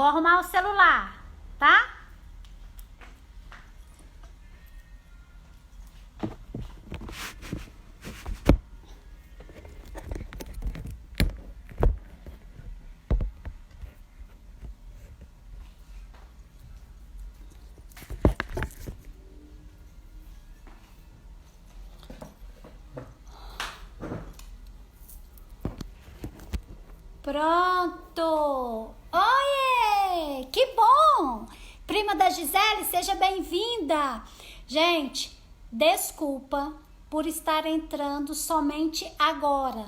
Vou arrumar o celular, tá? Pronto! Oiê! Que bom! Prima da Gisele, seja bem-vinda! Gente, desculpa por estar entrando somente agora.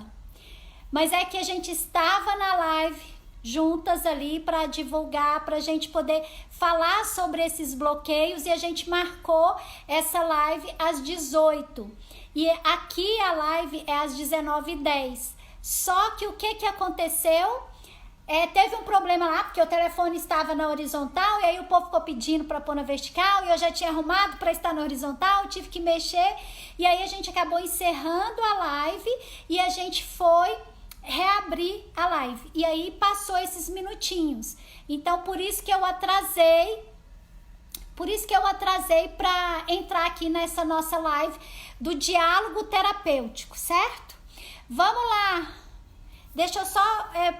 Mas é que a gente estava na live juntas ali para divulgar, para a gente poder falar sobre esses bloqueios, e a gente marcou essa live às 18. E aqui a live é às 19h10. Só que o que aconteceu? Teve um problema lá, porque o telefone estava na horizontal, e aí o povo ficou pedindo para pôr na vertical, e eu já tinha arrumado para estar na horizontal, tive que mexer, e aí a gente acabou encerrando a live, e a gente foi reabrir a live, e aí passou esses minutinhos. Então, por isso que eu atrasei para entrar aqui nessa nossa live do diálogo terapêutico, certo? Vamos lá. Deixa eu só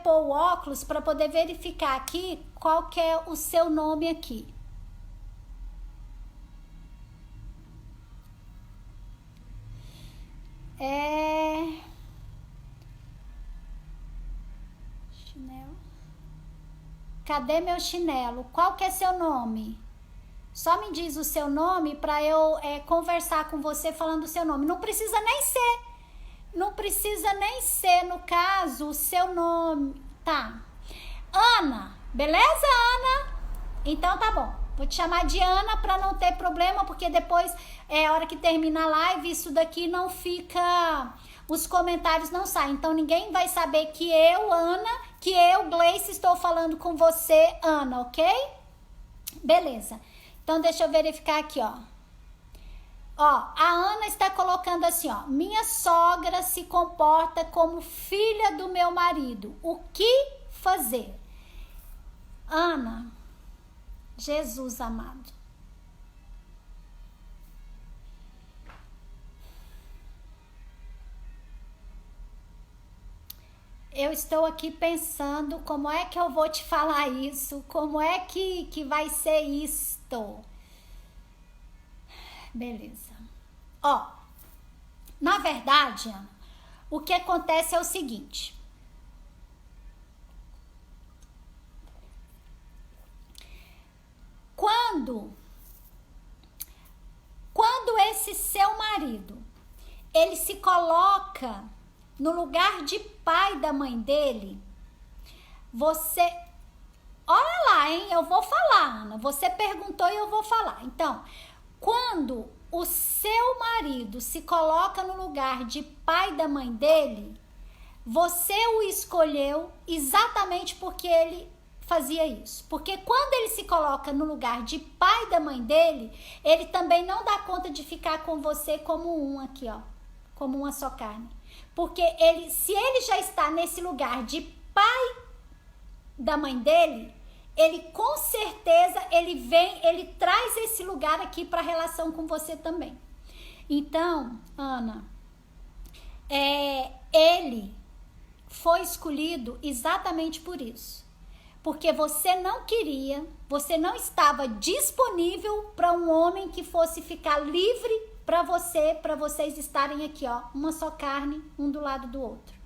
pôr o óculos para poder verificar aqui qual que é o seu nome aqui. Chinelo. Cadê meu chinelo? Qual que é seu nome? Só me diz o seu nome para eu conversar com você falando o seu nome. Não precisa nem ser, no caso, o seu nome. Tá. Ana, beleza, Ana? Então tá bom. Vou te chamar de Ana para não ter problema, porque depois, a hora que termina a live, isso daqui não fica... Os comentários não saem. Então ninguém vai saber que eu, Ana, que eu, Gleice, estou falando com você, Ana, ok? Beleza. Então deixa eu verificar aqui, ó. Ó, a Ana está colocando assim, ó: minha sogra se comporta como filha do meu marido. O que fazer? Ana, Jesus amado. Eu estou aqui pensando como é que eu vou te falar isso, como é que vai ser isto. Beleza. Ó, na verdade, Ana, o que acontece é o seguinte. Quando esse seu marido, ele se coloca no lugar de pai da mãe dele, você... Olha lá, hein? Eu vou falar, Ana. Você perguntou e eu vou falar. Então, quando o seu marido se coloca no lugar de pai da mãe dele, você o escolheu exatamente porque ele fazia isso. Porque quando ele se coloca no lugar de pai da mãe dele, ele também não dá conta de ficar com você como um aqui, ó. Como uma só carne. Porque se ele já está nesse lugar de pai da mãe dele, ele com certeza, ele traz esse lugar aqui para a relação com você também. Então, Ana, ele foi escolhido exatamente por isso. Porque você não queria, você não estava disponível para um homem que fosse ficar livre para vocês estarem aqui, ó, uma só carne, um do lado do outro.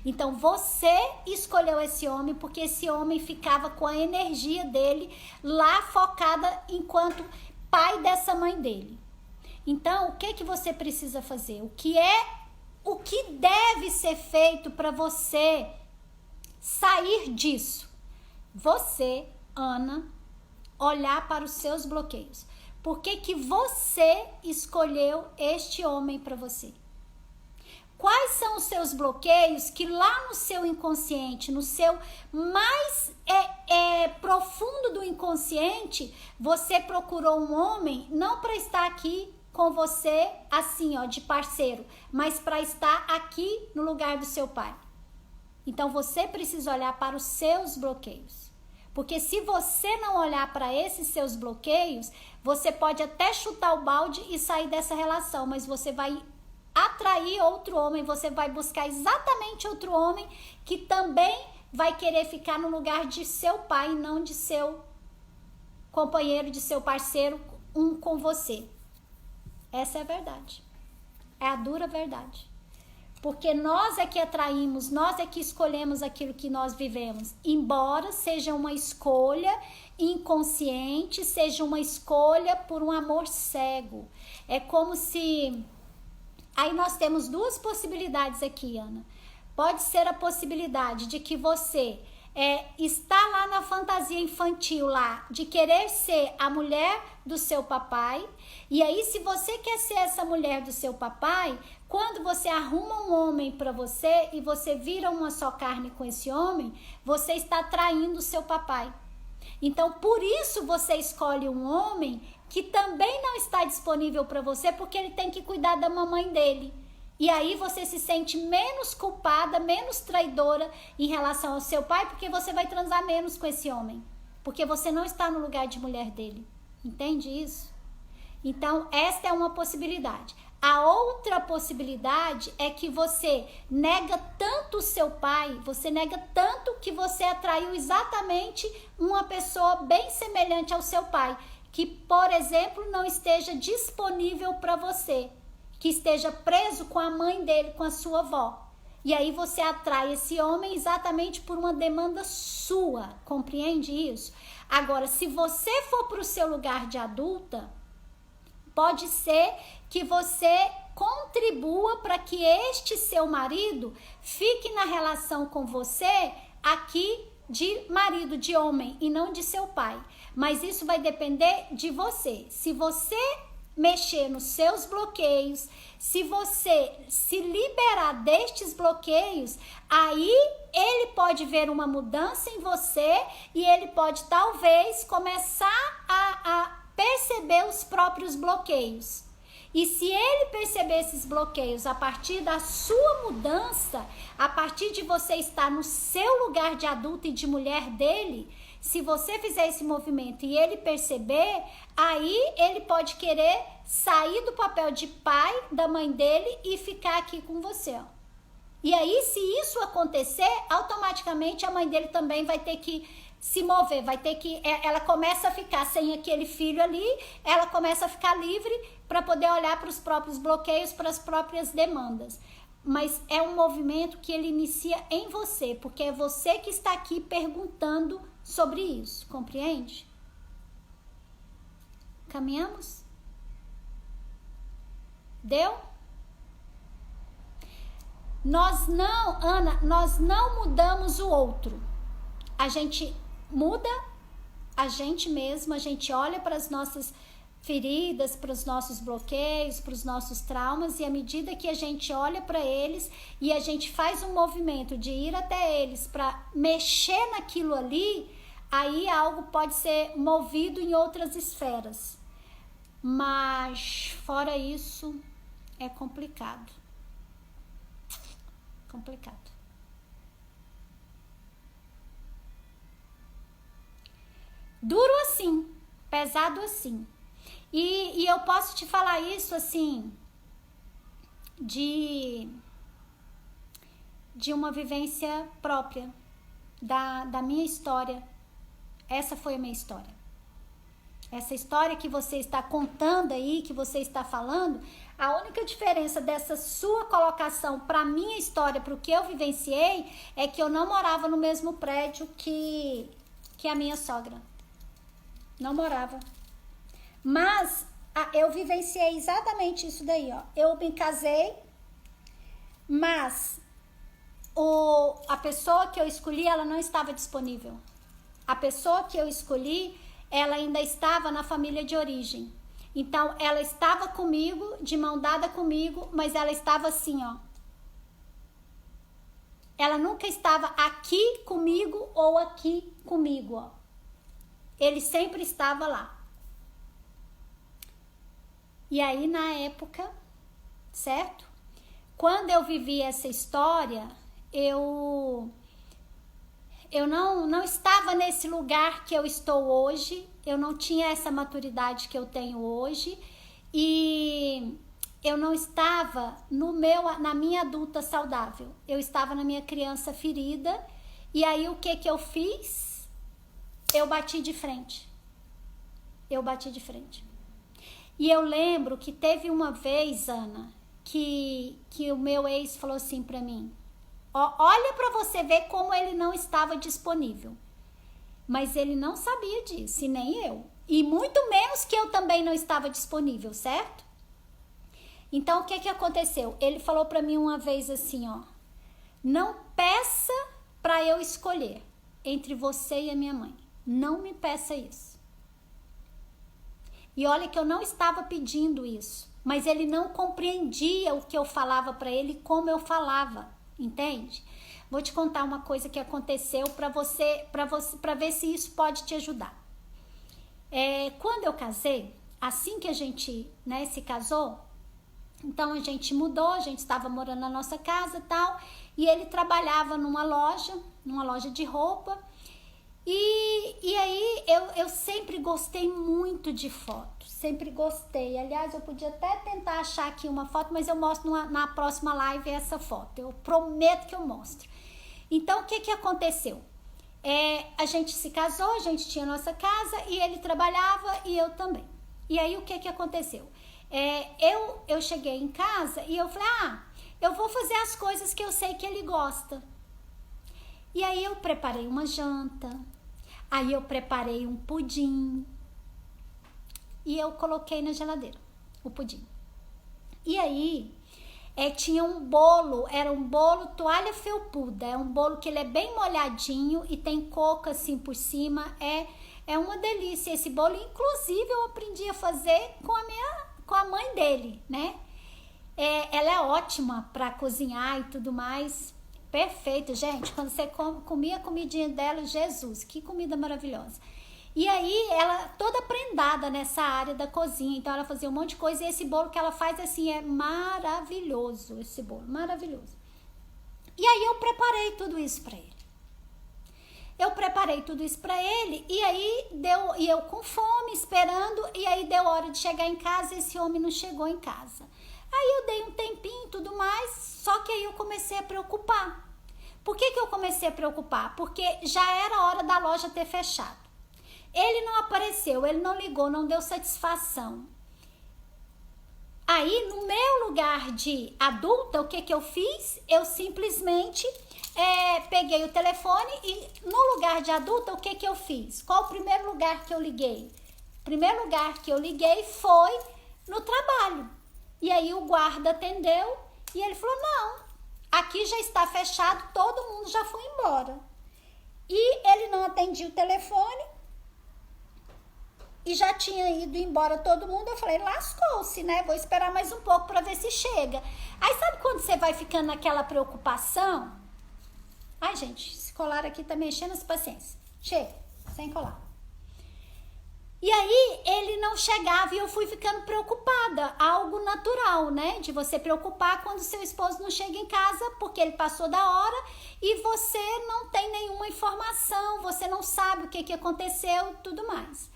Então, você escolheu esse homem porque esse homem ficava com a energia dele lá focada enquanto pai dessa mãe dele. Então, o que você precisa fazer? O que deve ser feito para você sair disso? Você, Ana, olhar para os seus bloqueios. Por que você escolheu este homem para você? Quais são os seus bloqueios que lá no seu inconsciente, no seu mais profundo do inconsciente, você procurou um homem não para estar aqui com você assim, ó, de parceiro, mas para estar aqui no lugar do seu pai. Então você precisa olhar para os seus bloqueios. Porque se você não olhar para esses seus bloqueios, você pode até chutar o balde e sair dessa relação, mas você vai atrair outro homem, você vai buscar exatamente outro homem que também vai querer ficar no lugar de seu pai, não de seu companheiro, de seu parceiro, um com você. Essa é a verdade. É a dura verdade. Porque nós é que atraímos, nós é que escolhemos aquilo que nós vivemos. Embora seja uma escolha inconsciente, seja uma escolha por um amor cego. É como se... Aí nós temos duas possibilidades aqui, Ana. Pode ser a possibilidade de que você está lá na fantasia infantil lá, de querer ser a mulher do seu papai. E aí, se você quer ser essa mulher do seu papai, quando você arruma um homem para você e você vira uma só carne com esse homem, você está traindo o seu papai. Então, por isso você escolhe um homem que também não está disponível para você, porque ele tem que cuidar da mamãe dele. E aí você se sente menos culpada, menos traidora em relação ao seu pai, porque você vai transar menos com esse homem. Porque você não está no lugar de mulher dele. Entende isso? Então, esta é uma possibilidade. A outra possibilidade é que você nega tanto o seu pai, você nega tanto que você atraiu exatamente uma pessoa bem semelhante ao seu pai, que, por exemplo, não esteja disponível para você, que esteja preso com a mãe dele, com a sua avó. E aí você atrai esse homem exatamente por uma demanda sua, compreende isso? Agora, se você for para o seu lugar de adulta, pode ser que você contribua para que este seu marido fique na relação com você aqui de marido, de homem, e não de seu pai. Mas isso vai depender de você. Se você mexer nos seus bloqueios, se você se liberar destes bloqueios, aí ele pode ver uma mudança em você e ele pode talvez começar a perceber os próprios bloqueios. E se ele perceber esses bloqueios a partir da sua mudança, a partir de você estar no seu lugar de adulto e de mulher dele, se você fizer esse movimento e ele perceber, aí ele pode querer sair do papel de pai da mãe dele e ficar aqui com você. Ó. E aí, se isso acontecer, automaticamente a mãe dele também vai ter que se mover, vai ter que... Ela começa a ficar sem aquele filho ali, ela começa a ficar livre para poder olhar para os próprios bloqueios, para as próprias demandas. Mas é um movimento que ele inicia em você, porque é você que está aqui perguntando sobre isso, compreende? Caminhamos? Deu? Nós não mudamos o outro. A gente muda a gente mesmo, a gente olha para as nossas feridas, para os nossos bloqueios, para os nossos traumas, e à medida que a gente olha para eles e a gente faz um movimento de ir até eles para mexer naquilo ali, aí algo pode ser movido em outras esferas. Mas fora isso, é complicado. Complicado. Duro assim, pesado assim. E eu posso te falar isso assim, de uma vivência própria, da minha história. Essa foi a minha história. Essa história que você está contando aí, que você está falando, a única diferença dessa sua colocação para a minha história, para o que eu vivenciei, é que eu não morava no mesmo prédio que a minha sogra. Não morava. Mas eu vivenciei exatamente isso daí, ó. Eu me casei, mas a pessoa que eu escolhi, ela não estava disponível. A pessoa que eu escolhi, ela ainda estava na família de origem. Então, ela estava comigo, de mão dada comigo, mas ela estava assim, ó. Ela nunca estava aqui comigo ou aqui comigo, ó. Ele sempre estava lá. E aí, na época, certo? Quando eu vivi essa história, eu não estava nesse lugar que eu estou hoje, eu não tinha essa maturidade que eu tenho hoje e eu não estava na minha adulta saudável, eu estava na minha criança ferida e aí o que eu fiz? Eu bati de frente. E eu lembro que teve uma vez, Ana, que o meu ex falou assim pra mim, olha pra você ver como ele não estava disponível. Mas ele não sabia disso, e nem eu. E muito menos que eu também não estava disponível, certo? Então, o que aconteceu? Ele falou pra mim uma vez assim, não peça pra eu escolher entre você e a minha mãe. Não me peça isso. E olha que eu não estava pedindo isso, mas ele não compreendia o que eu falava pra ele, como eu falava, entende? Vou te contar uma coisa que aconteceu para ver se isso pode te ajudar. Quando eu casei, assim que a gente, né, se casou, então a gente mudou, a gente estava morando na nossa casa e tal, e ele trabalhava numa loja de roupa, e aí eu sempre gostei muito de foto, sempre gostei. Aliás, eu podia até tentar achar aqui uma foto, mas eu mostro na próxima live essa foto, eu prometo que eu mostro. Então, o que aconteceu? A gente se casou, a gente tinha nossa casa e ele trabalhava e eu também. E aí, o que aconteceu? Eu cheguei em casa e eu falei, eu vou fazer as coisas que eu sei que ele gosta. E aí, eu preparei uma janta, aí eu preparei um pudim e eu coloquei na geladeira o pudim. E aí... tinha um bolo, era um bolo toalha felpuda, é um bolo que ele é bem molhadinho e tem coco assim por cima, é uma delícia esse bolo, inclusive eu aprendi a fazer com a mãe dele, né? Ela é ótima para cozinhar e tudo mais, perfeito, gente, quando você comia a comidinha dela, Jesus, que comida maravilhosa. E aí, ela toda prendada nessa área da cozinha, então ela fazia um monte de coisa, e esse bolo que ela faz, assim, é maravilhoso, esse bolo, maravilhoso. E aí, eu preparei tudo isso pra ele. E aí, e eu com fome, esperando, e aí deu hora de chegar em casa, e esse homem não chegou em casa. Aí, eu dei um tempinho e tudo mais, só que aí eu comecei a preocupar. Por que eu comecei a preocupar? Porque já era hora da loja ter fechado. Ele não apareceu, ele não ligou, não deu satisfação. Aí, no meu lugar de adulta, o que eu fiz? Eu simplesmente peguei o telefone e no lugar de adulta, o que eu fiz? Qual o primeiro lugar que eu liguei? O primeiro lugar que eu liguei foi no trabalho. E aí, o guarda atendeu e ele falou, não, aqui já está fechado, todo mundo já foi embora. E ele não atendia o telefone. E já tinha ido embora todo mundo, eu falei, lascou-se, né? Vou esperar mais um pouco para ver se chega. Aí sabe quando você vai ficando naquela preocupação? Ai, gente, esse colar aqui tá mexendo as paciências. Chega, sem colar. E aí, ele não chegava e eu fui ficando preocupada. Algo natural, né? De você preocupar quando seu esposo não chega em casa, porque ele passou da hora e você não tem nenhuma informação, você não sabe o que aconteceu e tudo mais.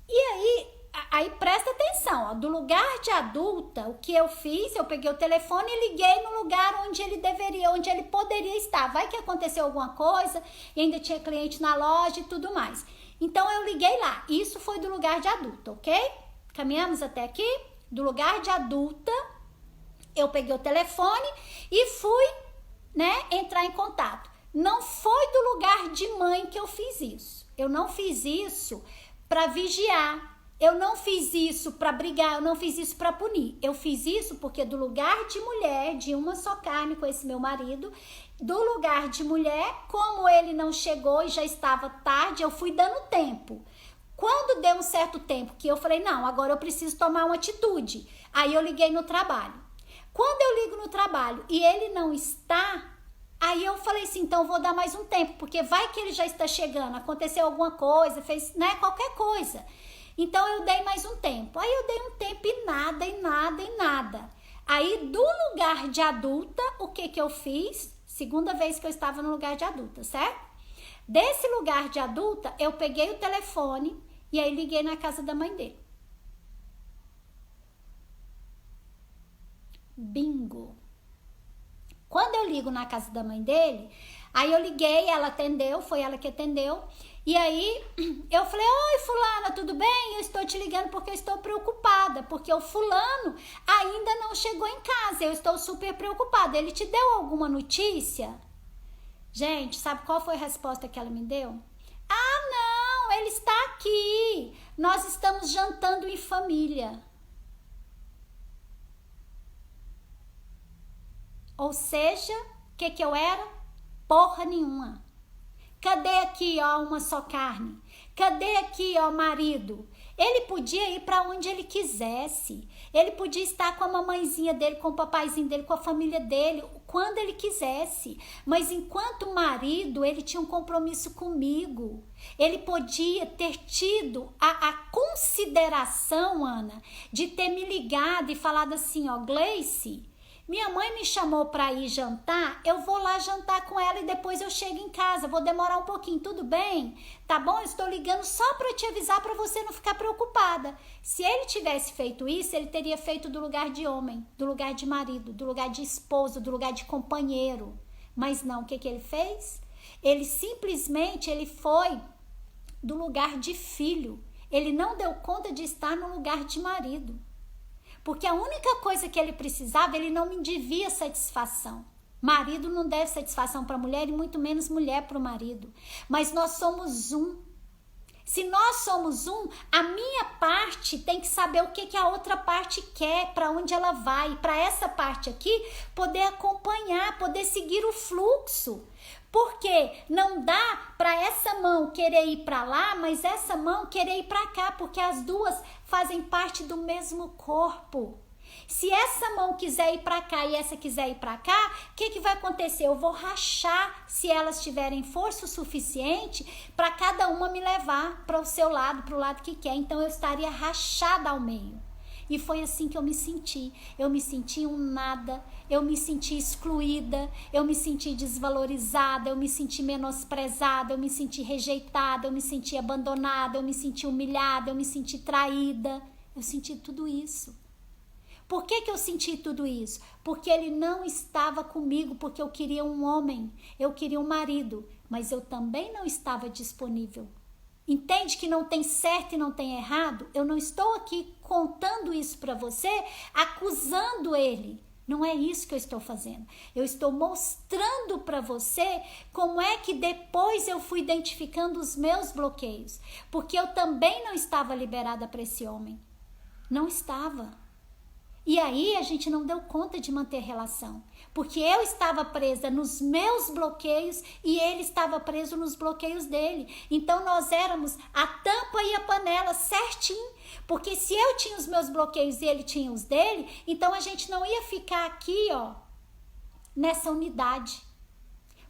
E aí presta atenção, do lugar de adulta, o que eu fiz, eu peguei o telefone e liguei no lugar onde ele poderia estar. Vai que aconteceu alguma coisa e ainda tinha cliente na loja e tudo mais. Então, eu liguei lá. Isso foi do lugar de adulta, ok? Caminhamos até aqui. Do lugar de adulta, eu peguei o telefone e fui, né, entrar em contato. Não foi do lugar de mãe que eu fiz isso. Eu não fiz isso para vigiar, eu não fiz isso para brigar, eu não fiz isso para punir. Eu fiz isso porque do lugar de mulher, de uma só carne com esse meu marido, do lugar de mulher, como ele não chegou e já estava tarde, eu fui dando tempo. Quando deu um certo tempo que eu falei, não, agora eu preciso tomar uma atitude. Aí eu liguei no trabalho. Quando eu ligo no trabalho e ele não está, aí eu falei assim, então vou dar mais um tempo, porque vai que ele já está chegando, aconteceu alguma coisa, fez, né, qualquer coisa. Então eu dei mais um tempo. Aí eu dei um tempo e nada. Aí do lugar de adulta, o que eu fiz? Segunda vez que eu estava no lugar de adulta, certo? Desse lugar de adulta, eu peguei o telefone e aí liguei na casa da mãe dele. Bingo! Quando eu ligo na casa da mãe dele, aí eu liguei, ela atendeu, foi ela que atendeu. E aí eu falei, oi fulana, tudo bem? Eu estou te ligando porque eu estou preocupada, porque o fulano ainda não chegou em casa, eu estou super preocupada. Ele te deu alguma notícia? Gente, sabe qual foi a resposta que ela me deu? Ah, não, ele está aqui, nós estamos jantando em família. Ou seja, o que eu era? Porra nenhuma. Cadê aqui, ó, uma só carne? Cadê aqui, ó, marido? Ele podia ir para onde ele quisesse. Ele podia estar com a mamãezinha dele, com o papaizinho dele, com a família dele, quando ele quisesse. Mas enquanto marido, ele tinha um compromisso comigo. Ele podia ter tido a consideração, Ana, de ter me ligado e falado assim, ó, Gleice, minha mãe me chamou para ir jantar, eu vou lá jantar com ela e depois eu chego em casa, vou demorar um pouquinho, tudo bem? Tá bom? Eu estou ligando só para te avisar para você não ficar preocupada. Se ele tivesse feito isso, ele teria feito do lugar de homem, do lugar de marido, do lugar de esposo, do lugar de companheiro. Mas não, o que ele fez? Ele simplesmente, ele foi do lugar de filho. Ele não deu conta de estar no lugar de marido. Porque a única coisa que ele precisava, ele não me devia satisfação. Marido não deve satisfação para a mulher e muito menos mulher para o marido. Mas nós somos um. Se nós somos um, a minha parte tem que saber o que a outra parte quer, para onde ela vai. E para essa parte aqui, poder acompanhar, poder seguir o fluxo. Porque não dá para essa mão querer ir para lá, mas essa mão querer ir para cá, porque as duas fazem parte do mesmo corpo. Se essa mão quiser ir para cá e essa quiser ir para cá, o que vai acontecer? Eu vou rachar se elas tiverem força o suficiente para cada uma me levar para o seu lado, para o lado que quer. Então eu estaria rachada ao meio. E foi assim que eu me senti. Eu me senti um nada, eu me senti excluída, eu me senti desvalorizada, eu me senti menosprezada, eu me senti rejeitada, eu me senti abandonada, eu me senti humilhada, eu me senti traída. Eu senti tudo isso. Por que eu senti tudo isso? Porque ele não estava comigo, porque eu queria um homem, eu queria um marido, mas eu também não estava disponível. Entende que não tem certo e não tem errado? Eu não estou aqui contando isso para você, acusando ele. Não é isso que eu estou fazendo. Eu estou mostrando para você como é que depois eu fui identificando os meus bloqueios. Porque eu também não estava liberada para esse homem. Não estava. E aí a gente não deu conta de manter relação. Porque eu estava presa nos meus bloqueios e ele estava preso nos bloqueios dele. Então nós éramos a tampa e a panela certinho. Porque se eu tinha os meus bloqueios e ele tinha os dele, então a gente não ia ficar aqui, ó, nessa unidade.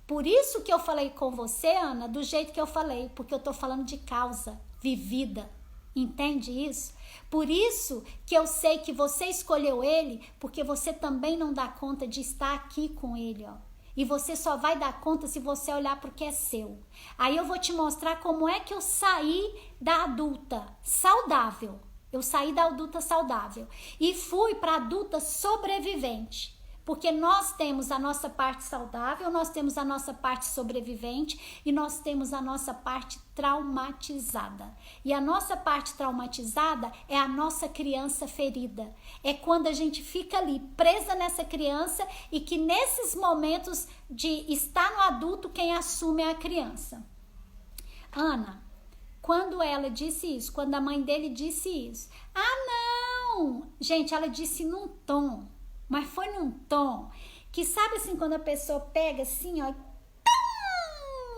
Por isso que eu falei com você, Ana, do jeito que eu falei. Porque eu tô falando de causa vivida. Entende isso? Por isso que eu sei que você escolheu ele, porque você também não dá conta de estar aqui com ele, ó. E você só vai dar conta se você olhar para o que é seu. Aí eu vou te mostrar como é que eu saí da adulta saudável. Eu saí da adulta saudável e fui para a adulta sobrevivente. Porque nós temos a nossa parte saudável, nós temos a nossa parte sobrevivente e nós temos a nossa parte traumatizada. E a nossa parte traumatizada é a nossa criança ferida. É quando a gente fica ali presa nessa criança e que nesses momentos de estar no adulto, quem assume é a criança. Ana, quando ela disse isso, quando a mãe dele disse isso, ah não! Gente, ela disse num tom. Mas foi num tom que, sabe assim, quando a pessoa pega assim, ó,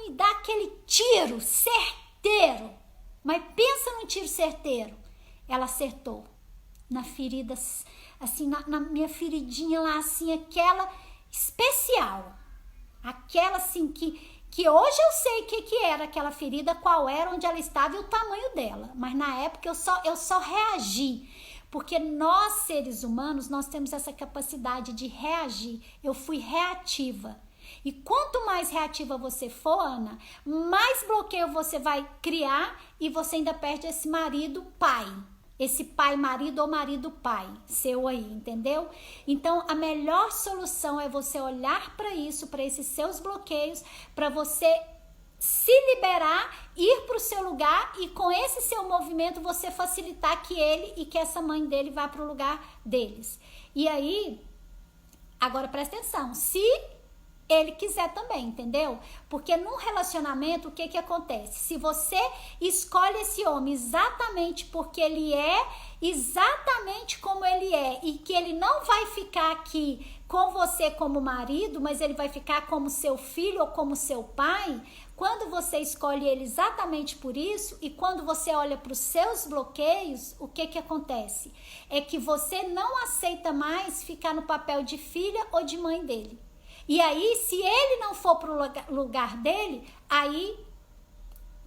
e dá aquele tiro certeiro. Mas pensa num tiro certeiro. Ela acertou na ferida, assim, na minha feridinha lá, assim, aquela especial. Aquela, assim, que hoje eu sei o que era aquela ferida, qual era, onde ela estava e o tamanho dela. Mas na época eu só reagi. Porque nós, seres humanos, nós temos essa capacidade de reagir. Eu fui reativa. E quanto mais reativa você for, Ana, mais bloqueio você vai criar e você ainda perde esse marido pai. Esse pai marido ou marido pai seu aí, entendeu? Então, a melhor solução é você olhar para isso, para esses seus bloqueios, para você se liberar, ir para o seu lugar e com esse seu movimento você facilitar que ele e que essa mãe dele vá para o lugar deles. E aí, agora presta atenção, se ele quiser também, entendeu? Porque num relacionamento, o que que acontece? Se você escolhe esse homem exatamente porque ele é, exatamente como ele é, e que ele não vai ficar aqui com você como marido, mas ele vai ficar como seu filho ou como seu pai, quando você escolhe ele exatamente por isso, e quando você olha para os seus bloqueios, o que que acontece? É que você não aceita mais ficar no papel de filha ou de mãe dele. E aí, se ele não for para o lugar dele, aí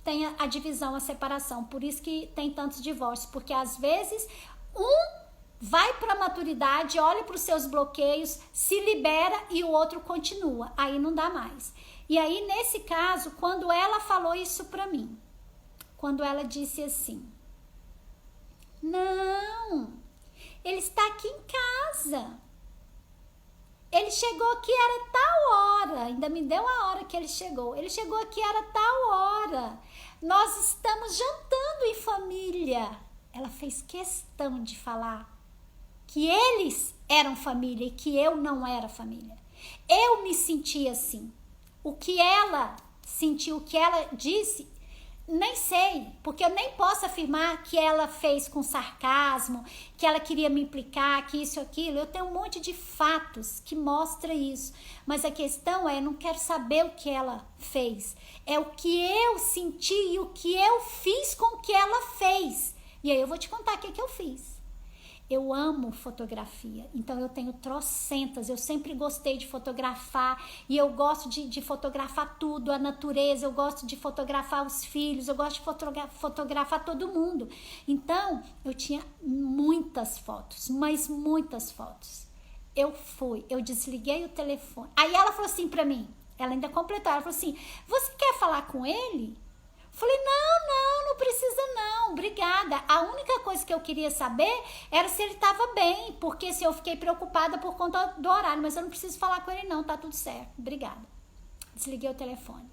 tem a divisão, a separação. Por isso que tem tantos divórcios, porque às vezes um vai para a maturidade, olha para os seus bloqueios, se libera e o outro continua. Aí não dá mais. E aí, nesse caso, quando ela falou isso para mim, quando ela disse assim, não, ele está aqui em casa. Ele chegou aqui, era tal hora, ainda me deu a hora que ele chegou. Ele chegou aqui, era tal hora. Nós estamos jantando em família. Ela fez questão de falar que eles eram família e que eu não era família. Eu me senti assim. O que ela sentiu, o que ela disse, nem sei, porque eu nem posso afirmar que ela fez com sarcasmo, que ela queria me implicar, que isso, aquilo. Eu tenho um monte de fatos que mostram isso. Mas a questão é, eu não quero saber o que ela fez. É o que eu senti e o que eu fiz com o que ela fez. E aí eu vou te contar o que eu fiz. Eu amo fotografia, então eu tenho trocentas, eu sempre gostei de fotografar e eu gosto de fotografar tudo, a natureza, eu gosto de fotografar os filhos, eu gosto de fotografar todo mundo. Então, eu tinha muitas fotos, mas muitas fotos. Eu desliguei o telefone. Aí ela falou assim pra mim, ela ainda completou, ela falou assim, você quer falar com ele? Falei, não precisa não, obrigada. A única coisa que eu queria saber era se ele estava bem, porque assim, eu fiquei preocupada por conta do horário, mas eu não preciso falar com ele não, tá tudo certo, obrigada. Desliguei o telefone.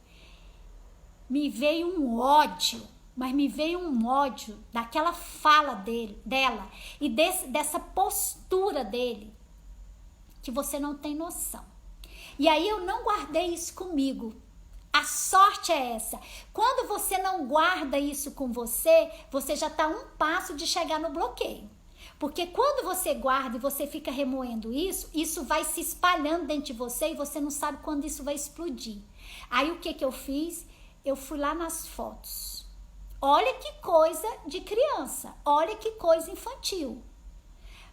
Me veio um ódio, mas me veio um ódio daquela fala dela e dessa postura dele, que você não tem noção. E aí eu não guardei isso comigo. A sorte é essa. Quando você não guarda isso com você, você já está a um passo de chegar no bloqueio. Porque quando você guarda e você fica remoendo isso, isso vai se espalhando dentro de você e você não sabe quando isso vai explodir. Aí o que eu fiz? Eu fui lá nas fotos. Olha que coisa de criança, olha que coisa infantil.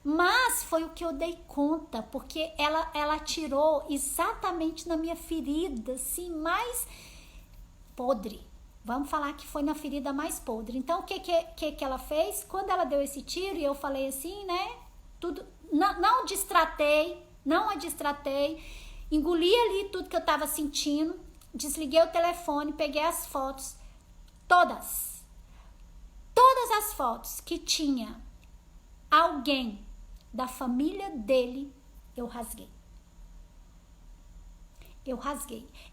Mas foi o que eu dei conta, porque ela atirou exatamente na minha ferida, assim, mais podre. Vamos falar que foi na ferida mais podre. Então, o que ela fez? Quando ela deu esse tiro, e eu falei assim, né? Tudo, não a distratei, engoli ali tudo que eu tava sentindo, desliguei o telefone, peguei as fotos, todas as fotos que tinha alguém da família dele, eu rasguei.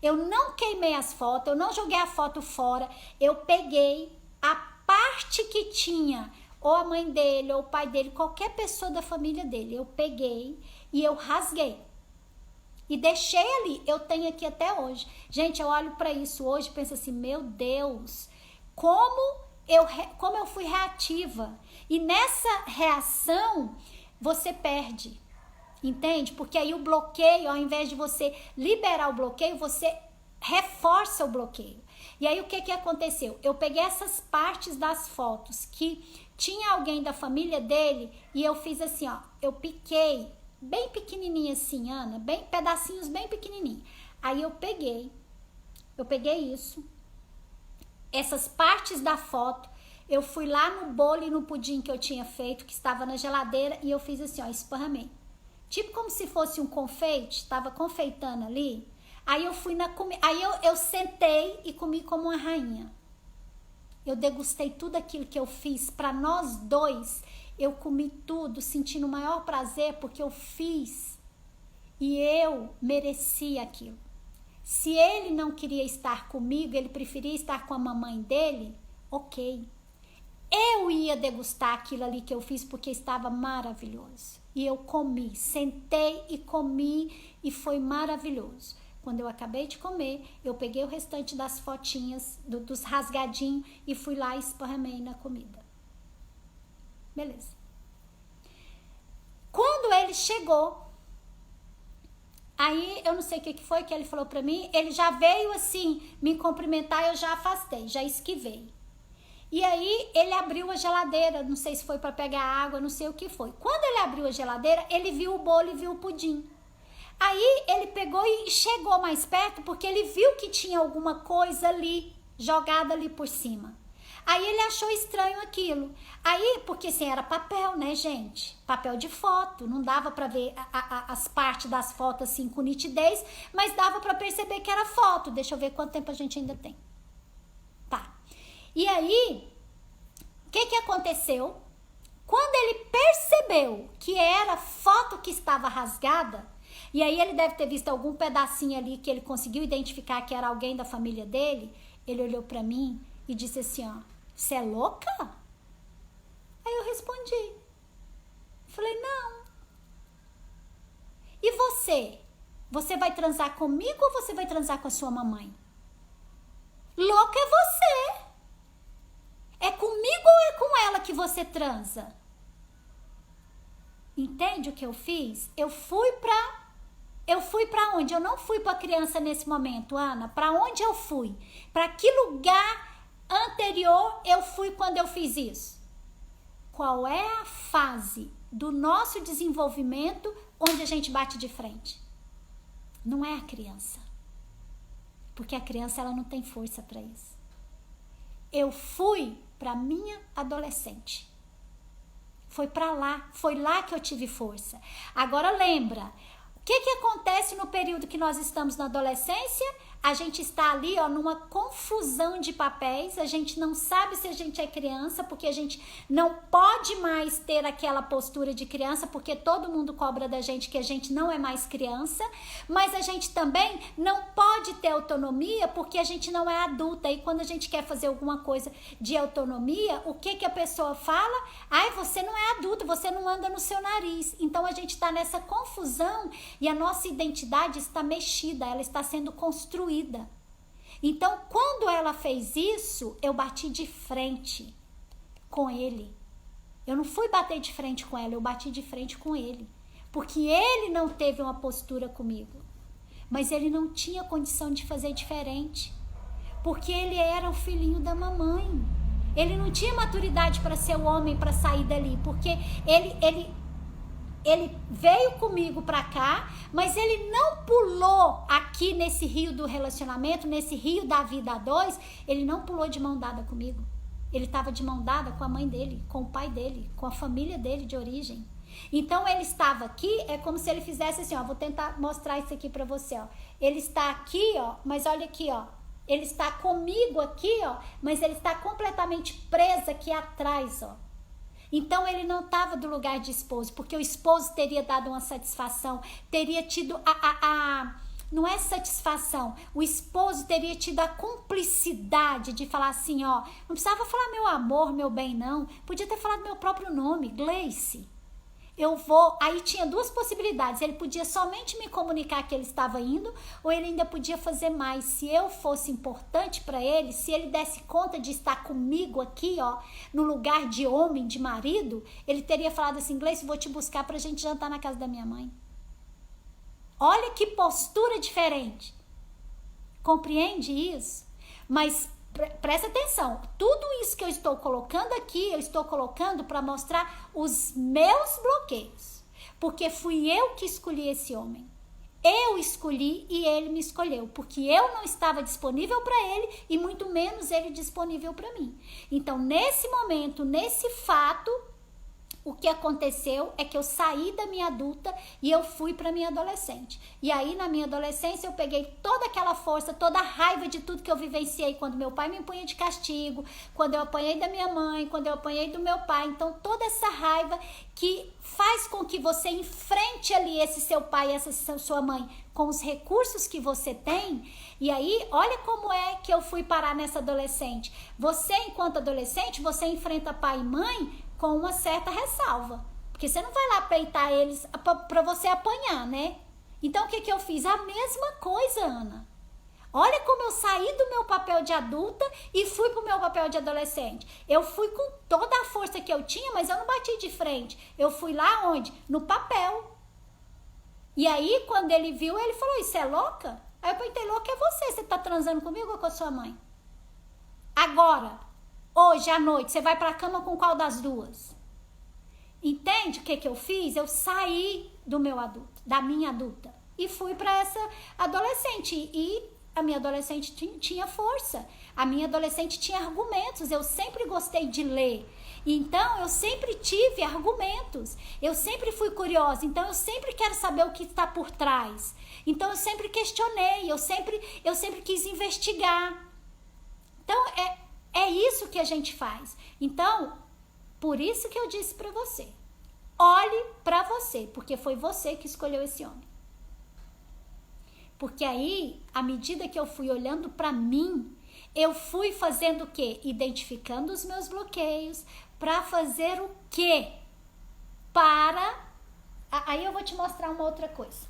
Eu não queimei as fotos, eu não joguei a foto fora, eu peguei a parte que tinha, ou a mãe dele, ou o pai dele, qualquer pessoa da família dele, eu peguei e eu rasguei. E deixei ali, eu tenho aqui até hoje. Gente, eu olho para isso hoje e penso assim, meu Deus, como eu fui reativa. E nessa reação, você perde, entende? Porque aí o bloqueio, ao invés de você liberar o bloqueio, você reforça o bloqueio. E aí o que aconteceu? Eu peguei essas partes das fotos que tinha alguém da família dele e eu fiz assim, ó, eu piquei bem pequenininho assim, Ana, bem pedacinhos bem pequenininhos. Aí eu peguei isso, essas partes da foto. Eu fui lá no bolo e no pudim que eu tinha feito, que estava na geladeira, e eu fiz assim, ó, esparramei. Tipo como se fosse um confeite, estava confeitando ali. Aí eu fui na comida, aí eu sentei e comi como uma rainha. Eu degustei tudo aquilo que eu fiz para nós dois. Eu comi tudo, sentindo o maior prazer, porque eu fiz e eu merecia aquilo. Se ele não queria estar comigo, ele preferia estar com a mamãe dele, ok. Eu ia degustar aquilo ali que eu fiz porque estava maravilhoso. E eu comi, sentei e comi e foi maravilhoso. Quando eu acabei de comer, eu peguei o restante das fotinhas, dos rasgadinhos e fui lá e esparramei na comida. Beleza. Quando ele chegou, aí eu não sei o que foi que ele falou pra mim, ele já veio assim me cumprimentar, eu já afastei, já esquivei. E aí ele abriu a geladeira, não sei se foi para pegar água, não sei o que foi. Quando ele abriu a geladeira, ele viu o bolo e viu o pudim. Aí ele pegou e chegou mais perto porque ele viu que tinha alguma coisa ali, jogada ali por cima. Aí ele achou estranho aquilo. Aí, porque assim, era papel, né, gente? Papel de foto, não dava para ver as partes das fotos assim com nitidez, mas dava para perceber que era foto. Deixa eu ver quanto tempo a gente ainda tem. Tá. E aí, o que aconteceu? Quando ele percebeu que era foto que estava rasgada, e aí ele deve ter visto algum pedacinho ali que ele conseguiu identificar que era alguém da família dele, ele olhou pra mim e disse assim, ó, você é louca? Aí eu respondi. Falei, não. E você? Você vai transar comigo ou você vai transar com a sua mamãe? Louca é você. É comigo ou é com ela que você transa? Entende o que eu fiz? Eu fui pra onde? Eu não fui pra criança nesse momento, Ana. Pra onde eu fui? Pra que lugar anterior eu fui quando eu fiz isso? Qual é a fase do nosso desenvolvimento onde a gente bate de frente? Não é a criança. Porque a criança ela não tem força para isso. Eu fui para minha adolescente. Foi para lá, foi lá que eu tive força. Agora lembra, o que acontece no período que nós estamos na adolescência? A gente está ali, ó, numa confusão de papéis, a gente não sabe se a gente é criança, porque a gente não pode mais ter aquela postura de criança, porque todo mundo cobra da gente que a gente não é mais criança, mas a gente também não pode ter autonomia, porque a gente não é adulta, e quando a gente quer fazer alguma coisa de autonomia, o que a pessoa fala? Ai, você não é adulto, você não anda no seu nariz. Então a gente está nessa confusão e a nossa identidade está mexida, ela está sendo construída. Então, quando ela fez isso, eu bati de frente com ele. Eu não fui bater de frente com ela, eu bati de frente com ele. Porque ele não teve uma postura comigo. Mas ele não tinha condição de fazer diferente. Porque ele era o filhinho da mamãe. Ele não tinha maturidade para ser o homem, para sair dali. Porque ele veio comigo pra cá, mas ele não pulou aqui nesse rio do relacionamento, nesse rio da vida a dois, ele não pulou de mão dada comigo. Ele estava de mão dada com a mãe dele, com o pai dele, com a família dele de origem. Então ele estava aqui, é como se ele fizesse assim, ó, vou tentar mostrar isso aqui pra você, ó. Ele está aqui, ó, mas olha aqui, ó. Ele está comigo aqui, ó, mas ele está completamente preso aqui atrás, ó. Então ele não estava do lugar de esposo, porque o esposo teria dado uma satisfação, teria tido não é satisfação, o esposo teria tido a cumplicidade de falar assim, ó, não precisava falar meu amor, meu bem não, podia ter falado meu próprio nome, Gleice. Eu vou, aí tinha duas possibilidades, ele podia somente me comunicar que ele estava indo, ou ele ainda podia fazer mais, se eu fosse importante para ele, se ele desse conta de estar comigo aqui, ó, no lugar de homem, de marido, ele teria falado assim, Gleice, vou te buscar pra gente jantar na casa da minha mãe. Olha que postura diferente, compreende isso? Mas presta atenção, tudo isso que eu estou colocando aqui, eu estou colocando para mostrar os meus bloqueios. Porque fui eu que escolhi esse homem. Eu escolhi e ele me escolheu. Porque eu não estava disponível para ele e muito menos ele disponível para mim. Então, nesse momento, nesse fato, o que aconteceu é que eu saí da minha adulta e eu fui para minha adolescente. E aí, na minha adolescência, eu peguei toda aquela força, toda a raiva de tudo que eu vivenciei quando meu pai me punha de castigo, quando eu apanhei da minha mãe, quando eu apanhei do meu pai. Então, toda essa raiva que faz com que você enfrente ali esse seu pai, essa sua mãe, com os recursos que você tem. E aí, olha como é que eu fui parar nessa adolescente. Você, enquanto adolescente, você enfrenta pai e mãe com uma certa ressalva. Porque você não vai lá peitar eles para você apanhar, né? Então, o que eu fiz? A mesma coisa, Ana. Olha como eu saí do meu papel de adulta e fui pro meu papel de adolescente. Eu fui com toda a força que eu tinha, mas eu não bati de frente. Eu fui lá onde? No papel. E aí, quando ele viu, ele falou, isso é louca? Aí eu perguntei, louca é você tá transando comigo ou com a sua mãe? Agora, hoje à noite, você vai pra cama com qual das duas? Entende o que eu fiz? Eu saí do meu adulto, da minha adulta, e fui pra essa adolescente. E a minha adolescente tinha força, a minha adolescente tinha argumentos, eu sempre gostei de ler. Então, eu sempre tive argumentos, eu sempre fui curiosa, então eu sempre quero saber o que está por trás. Então, eu sempre questionei, eu sempre quis investigar. Então, é isso que a gente faz. Então, por isso que eu disse para você, olhe para você, porque foi você que escolheu esse homem. Porque aí, à medida que eu fui olhando para mim, eu fui fazendo o quê? Identificando os meus bloqueios, para fazer o quê? Aí eu vou te mostrar uma outra coisa.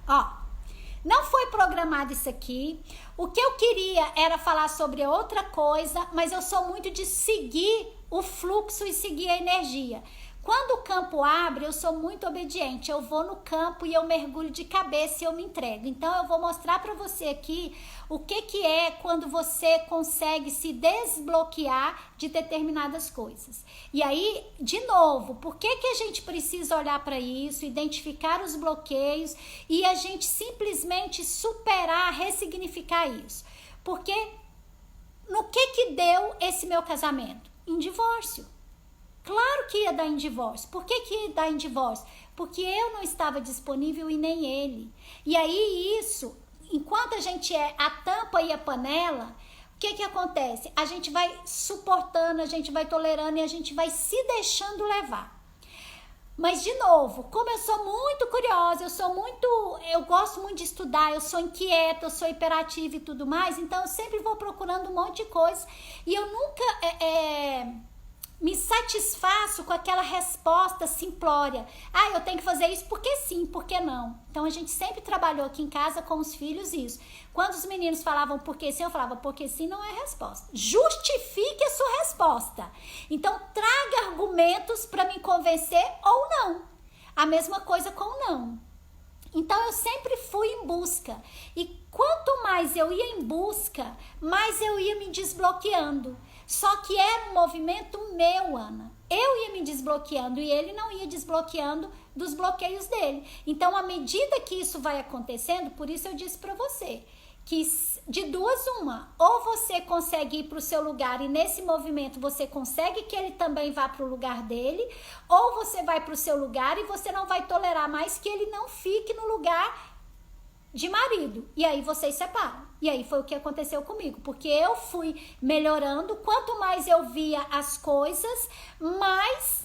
Ó, não foi programado isso aqui. O que eu queria era falar sobre outra coisa, mas eu sou muito de seguir o fluxo e seguir a energia. Quando o campo abre, eu sou muito obediente. Eu vou no campo e eu mergulho de cabeça e eu me entrego. Então, eu vou mostrar para você aqui o que é quando você consegue se desbloquear de determinadas coisas. E aí, de novo, por que a gente precisa olhar para isso, identificar os bloqueios e a gente simplesmente superar, ressignificar isso? Porque no que deu esse meu casamento? Em divórcio. Claro que ia dar em divórcio. Por que ia dar em divórcio? Porque eu não estava disponível e nem ele. E aí isso, enquanto a gente é a tampa e a panela, o que acontece? A gente vai suportando, a gente vai tolerando e a gente vai se deixando levar. Mas, de novo, como eu sou muito curiosa, eu gosto muito de estudar, eu sou inquieta, eu sou hiperativa e tudo mais, então eu sempre vou procurando um monte de coisa e eu nunca me satisfaço com aquela resposta simplória. Ah, eu tenho que fazer isso porque sim, porque não. Então, a gente sempre trabalhou aqui em casa com os filhos isso. Quando os meninos falavam porque sim, eu falava porque sim não é resposta. Justifique a sua resposta. Então, traga argumentos para me convencer ou não. A mesma coisa com não. Então, eu sempre fui em busca. E quanto mais eu ia em busca, mais eu ia me desbloqueando. Só que era um movimento meu, Ana. Eu ia me desbloqueando e ele não ia desbloqueando dos bloqueios dele. Então, à medida que isso vai acontecendo, por isso eu disse para você, que de duas uma, ou você consegue ir para o seu lugar e nesse movimento você consegue que ele também vá para o lugar dele, ou você vai para o seu lugar e você não vai tolerar mais que ele não fique no lugar de marido, e aí vocês separam. E aí foi o que aconteceu comigo, porque eu fui melhorando, quanto mais eu via as coisas, mais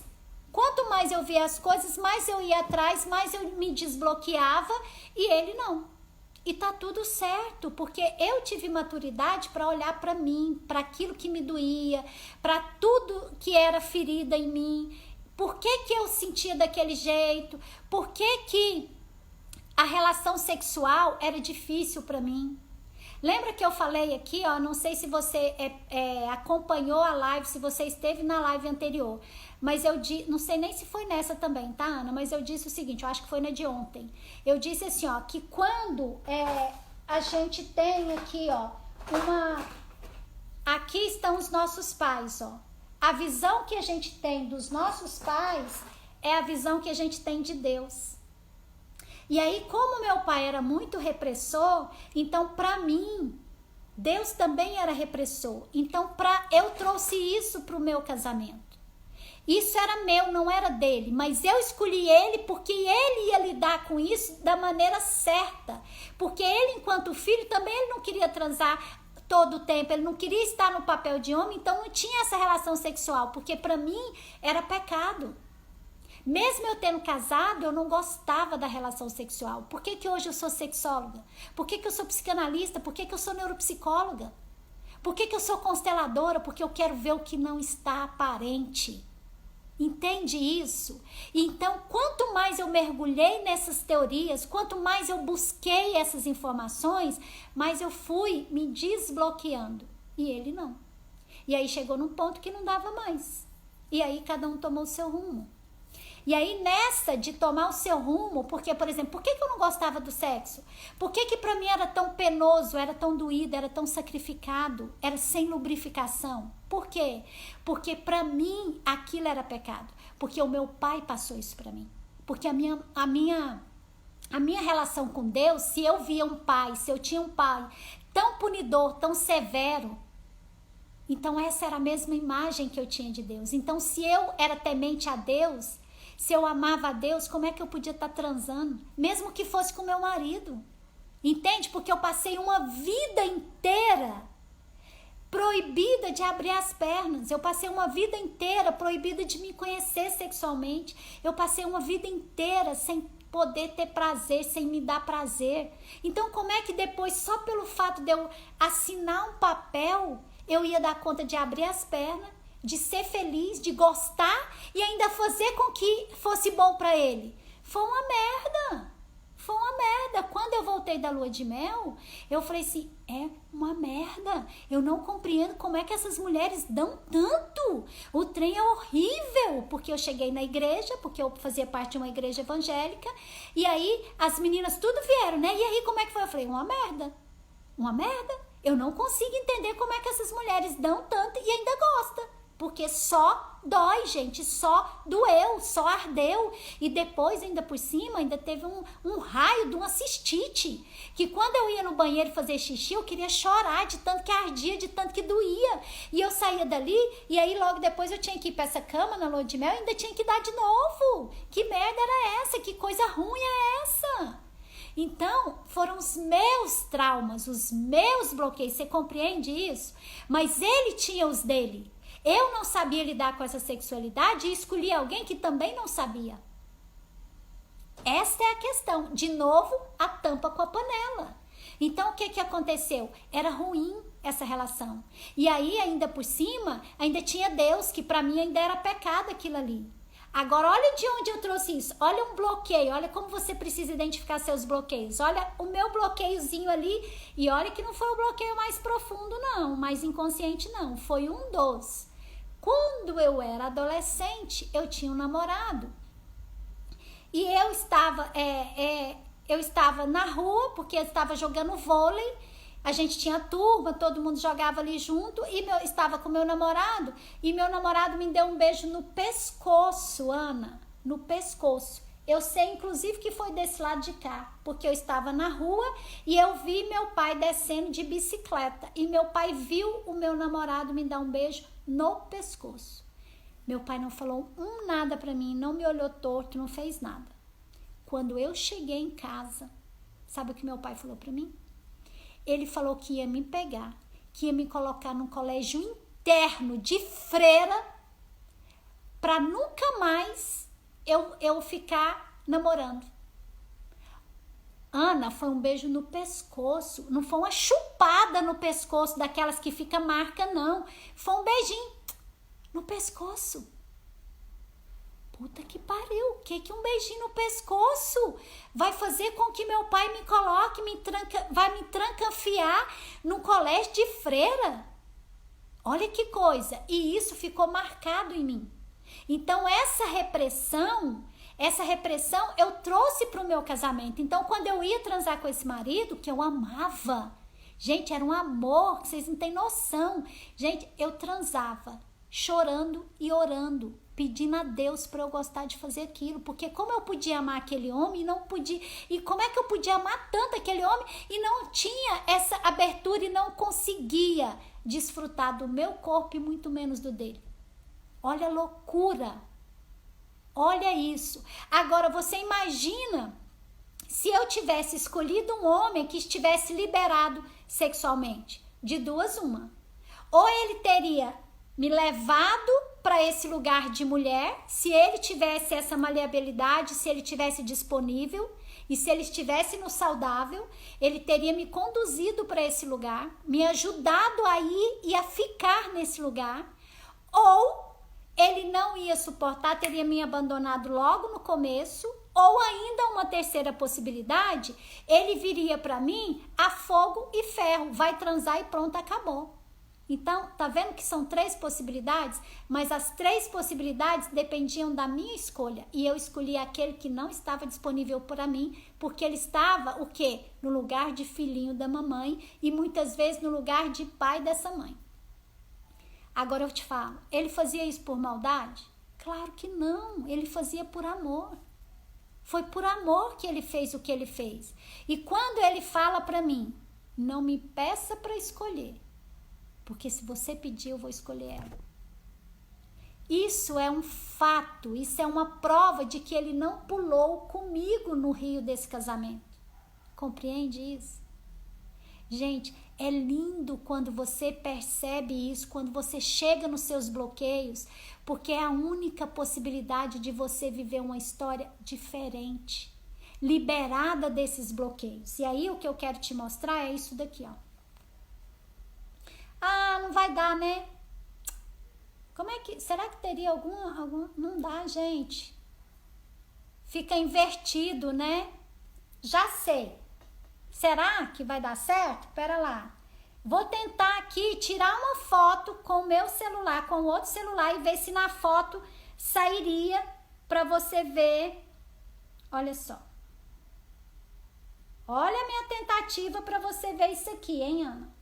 eu ia atrás, mais eu me desbloqueava e ele não. E tá tudo certo, porque eu tive maturidade para olhar para mim, para aquilo que me doía, para tudo que era ferida em mim. Por que eu sentia daquele jeito? Por que a relação sexual era difícil para mim? Lembra que eu falei aqui, ó, não sei se você acompanhou a live, se você esteve na live anterior, mas eu não sei nem se foi nessa também, tá, Ana? Mas eu disse o seguinte, eu acho que foi na de ontem. Eu disse assim, ó, que quando a gente tem aqui, ó, aqui estão os nossos pais, ó. A visão que a gente tem dos nossos pais é a visão que a gente tem de Deus. E aí, como meu pai era muito repressor, então, para mim, Deus também era repressor. Então, eu trouxe isso para o meu casamento. Isso era meu, não era dele. Mas eu escolhi ele porque ele ia lidar com isso da maneira certa. Porque ele, enquanto filho, também ele não queria transar todo o tempo. Ele não queria estar no papel de homem. Então, não tinha essa relação sexual. Porque para mim, era pecado. Mesmo eu tendo casado, eu não gostava da relação sexual. Por que hoje eu sou sexóloga? Por que eu sou psicanalista? Por que eu sou neuropsicóloga? Por que eu sou consteladora? Porque eu quero ver o que não está aparente. Entende isso? Então, quanto mais eu mergulhei nessas teorias, quanto mais eu busquei essas informações, mais eu fui me desbloqueando. E ele não. E aí chegou num ponto que não dava mais. E aí cada um tomou o seu rumo. E aí nessa de tomar o seu rumo, porque, por exemplo, por que eu não gostava do sexo? Por que pra mim era tão penoso, era tão doído, era tão sacrificado, era sem lubrificação? Por quê? Porque pra mim aquilo era pecado. Porque o meu pai passou isso pra mim. Porque a minha relação com Deus, se eu via um pai, se eu tinha um pai tão punidor, tão severo, então essa era a mesma imagem que eu tinha de Deus. Então se eu era temente a Deus, se eu amava a Deus, como é que eu podia estar transando? Mesmo que fosse com meu marido. Entende? Porque eu passei uma vida inteira proibida de abrir as pernas. Eu passei uma vida inteira proibida de me conhecer sexualmente. Eu passei uma vida inteira sem poder ter prazer, sem me dar prazer. Então, como é que depois, só pelo fato de eu assinar um papel, eu ia dar conta de abrir as pernas, de ser feliz, de gostar e ainda fazer com que fosse bom para ele? Foi uma merda. Foi uma merda. Quando eu voltei da lua de mel, eu falei assim, é uma merda. Eu não compreendo como é que essas mulheres dão tanto. O trem é horrível. Porque eu cheguei na igreja, porque eu fazia parte de uma igreja evangélica, e aí as meninas tudo vieram, né? E aí como é que foi? Eu falei, uma merda. Uma merda. Eu não consigo entender como é que essas mulheres dão tanto e ainda gostam. Porque só dói, gente, só doeu, só ardeu. E depois, ainda por cima, ainda teve um raio de uma cistite. Que quando eu ia no banheiro fazer xixi, eu queria chorar de tanto que ardia, de tanto que doía. E eu saía dali, e aí logo depois eu tinha que ir para essa cama na lua de mel e ainda tinha que dar de novo. Que merda era essa? Que coisa ruim é essa? Então, foram os meus traumas, os meus bloqueios. Você compreende isso? Mas ele tinha os dele. Eu não sabia lidar com essa sexualidade e escolhi alguém que também não sabia. Esta é a questão. De novo, a tampa com a panela. Então, o que aconteceu? Era ruim essa relação. E aí, ainda por cima, ainda tinha Deus, que para mim ainda era pecado aquilo ali. Agora, olha de onde eu trouxe isso. Olha um bloqueio. Olha como você precisa identificar seus bloqueios. Olha o meu bloqueiozinho ali. E olha que não foi o bloqueio mais profundo, não. Mais inconsciente, não. Foi um dos. Quando eu era adolescente, eu tinha um namorado. E eu estava na rua, porque eu estava jogando vôlei. A gente tinha turma, todo mundo jogava ali junto. E estava com meu namorado. E meu namorado me deu um beijo no pescoço, Ana. No pescoço. Eu sei, inclusive, que foi desse lado de cá. Porque eu estava na rua e eu vi meu pai descendo de bicicleta. E meu pai viu o meu namorado me dar um beijo no pescoço. Meu pai não falou nada pra mim, não me olhou torto, não fez nada. Quando eu cheguei em casa, sabe o que meu pai falou pra mim? Ele falou que ia me pegar, que ia me colocar num colégio interno de freira pra nunca mais eu ficar namorando. Ana, foi um beijo no pescoço. Não foi uma chupada no pescoço, daquelas que fica marca, não. Foi um beijinho no pescoço. Puta que pariu. O que um beijinho no pescoço vai fazer com que meu pai me coloque, vai me trancanfiar num colégio de freira? Olha que coisa. E isso ficou marcado em mim. Então, essa repressão eu trouxe para o meu casamento. Então, quando eu ia transar com esse marido, que eu amava, gente, era um amor, que vocês não têm noção. Gente, eu transava chorando e orando. pedindo a Deus para eu gostar de fazer aquilo, porque como eu podia amar aquele homem e não podia, e como é que eu podia amar tanto aquele homem e não tinha essa abertura e não conseguia desfrutar do meu corpo e muito menos do dele. Olha a loucura, olha isso. Agora você imagina se eu tivesse escolhido um homem que estivesse liberado sexualmente, de duas uma, ou ele teria me levado para esse lugar de mulher, se ele tivesse essa maleabilidade, se ele tivesse disponível e se ele estivesse no saudável, ele teria me conduzido para esse lugar, me ajudado a ir e a ficar nesse lugar, ou ele não ia suportar, teria me abandonado logo no começo, ou ainda uma terceira possibilidade, ele viria para mim a fogo e ferro, vai transar e pronto, acabou. Então, tá vendo que são 3 possibilidades? Mas as 3 possibilidades dependiam da minha escolha. E eu escolhi aquele que não estava disponível para mim, porque ele estava, o quê? No lugar de filhinho da mamãe e muitas vezes no lugar de pai dessa mãe. Agora eu te falo, ele fazia isso por maldade? Claro que não, ele fazia por amor. Foi por amor que ele fez o que ele fez. E quando ele fala para mim, não me peça para escolher, porque se você pedir, eu vou escolher ela. Isso é um fato, isso é uma prova de que ele não pulou comigo no rio desse casamento. Compreende isso? Gente, é lindo quando você percebe isso, quando você chega nos seus bloqueios, porque é a única possibilidade de você viver uma história diferente, liberada desses bloqueios. E aí o que eu quero te mostrar é isso daqui, ó. Ah, não vai dar, né? Como é que... Será que teria alguma... Não dá, gente. Fica invertido, né? Já sei. Será que vai dar certo? Pera lá. Vou tentar aqui tirar uma foto com o meu celular, com o outro celular e ver se na foto sairia para você ver. Olha só. Olha a minha tentativa para você ver isso aqui, hein, Ana?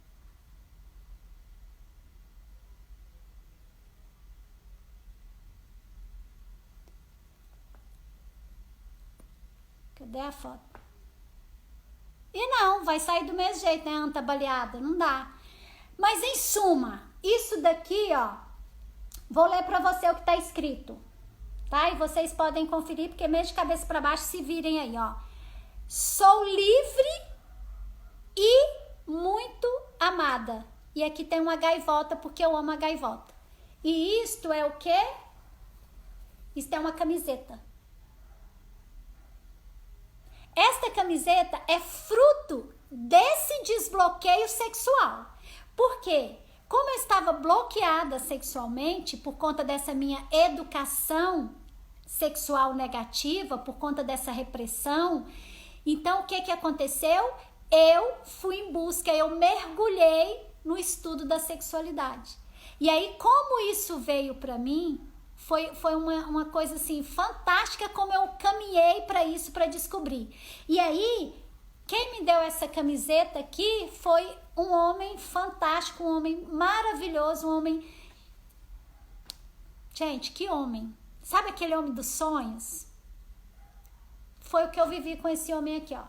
Cadê a foto? E não, vai sair do mesmo jeito, né, anta baleada? Não dá. Mas em suma, isso daqui, ó, vou ler pra você o que tá escrito, tá? E vocês podem conferir, porque mesmo de cabeça pra baixo, se virem aí, ó. Sou livre e muito amada. E aqui tem uma gaivota, porque eu amo a gaivota. E isto é o quê? Isto é uma camiseta. Esta camiseta é fruto desse desbloqueio sexual. Por quê? Como eu estava bloqueada sexualmente por conta dessa minha educação sexual negativa, por conta dessa repressão, então o que aconteceu? Eu fui em busca, eu mergulhei no estudo da sexualidade. E aí, como isso veio para mim, foi uma coisa assim fantástica, como eu caminhei para isso, para descobrir. E aí, quem me deu essa camiseta aqui foi um homem fantástico, um homem maravilhoso, um homem... Gente, que homem! Sabe aquele homem dos sonhos? Foi o que eu vivi com esse homem aqui, ó.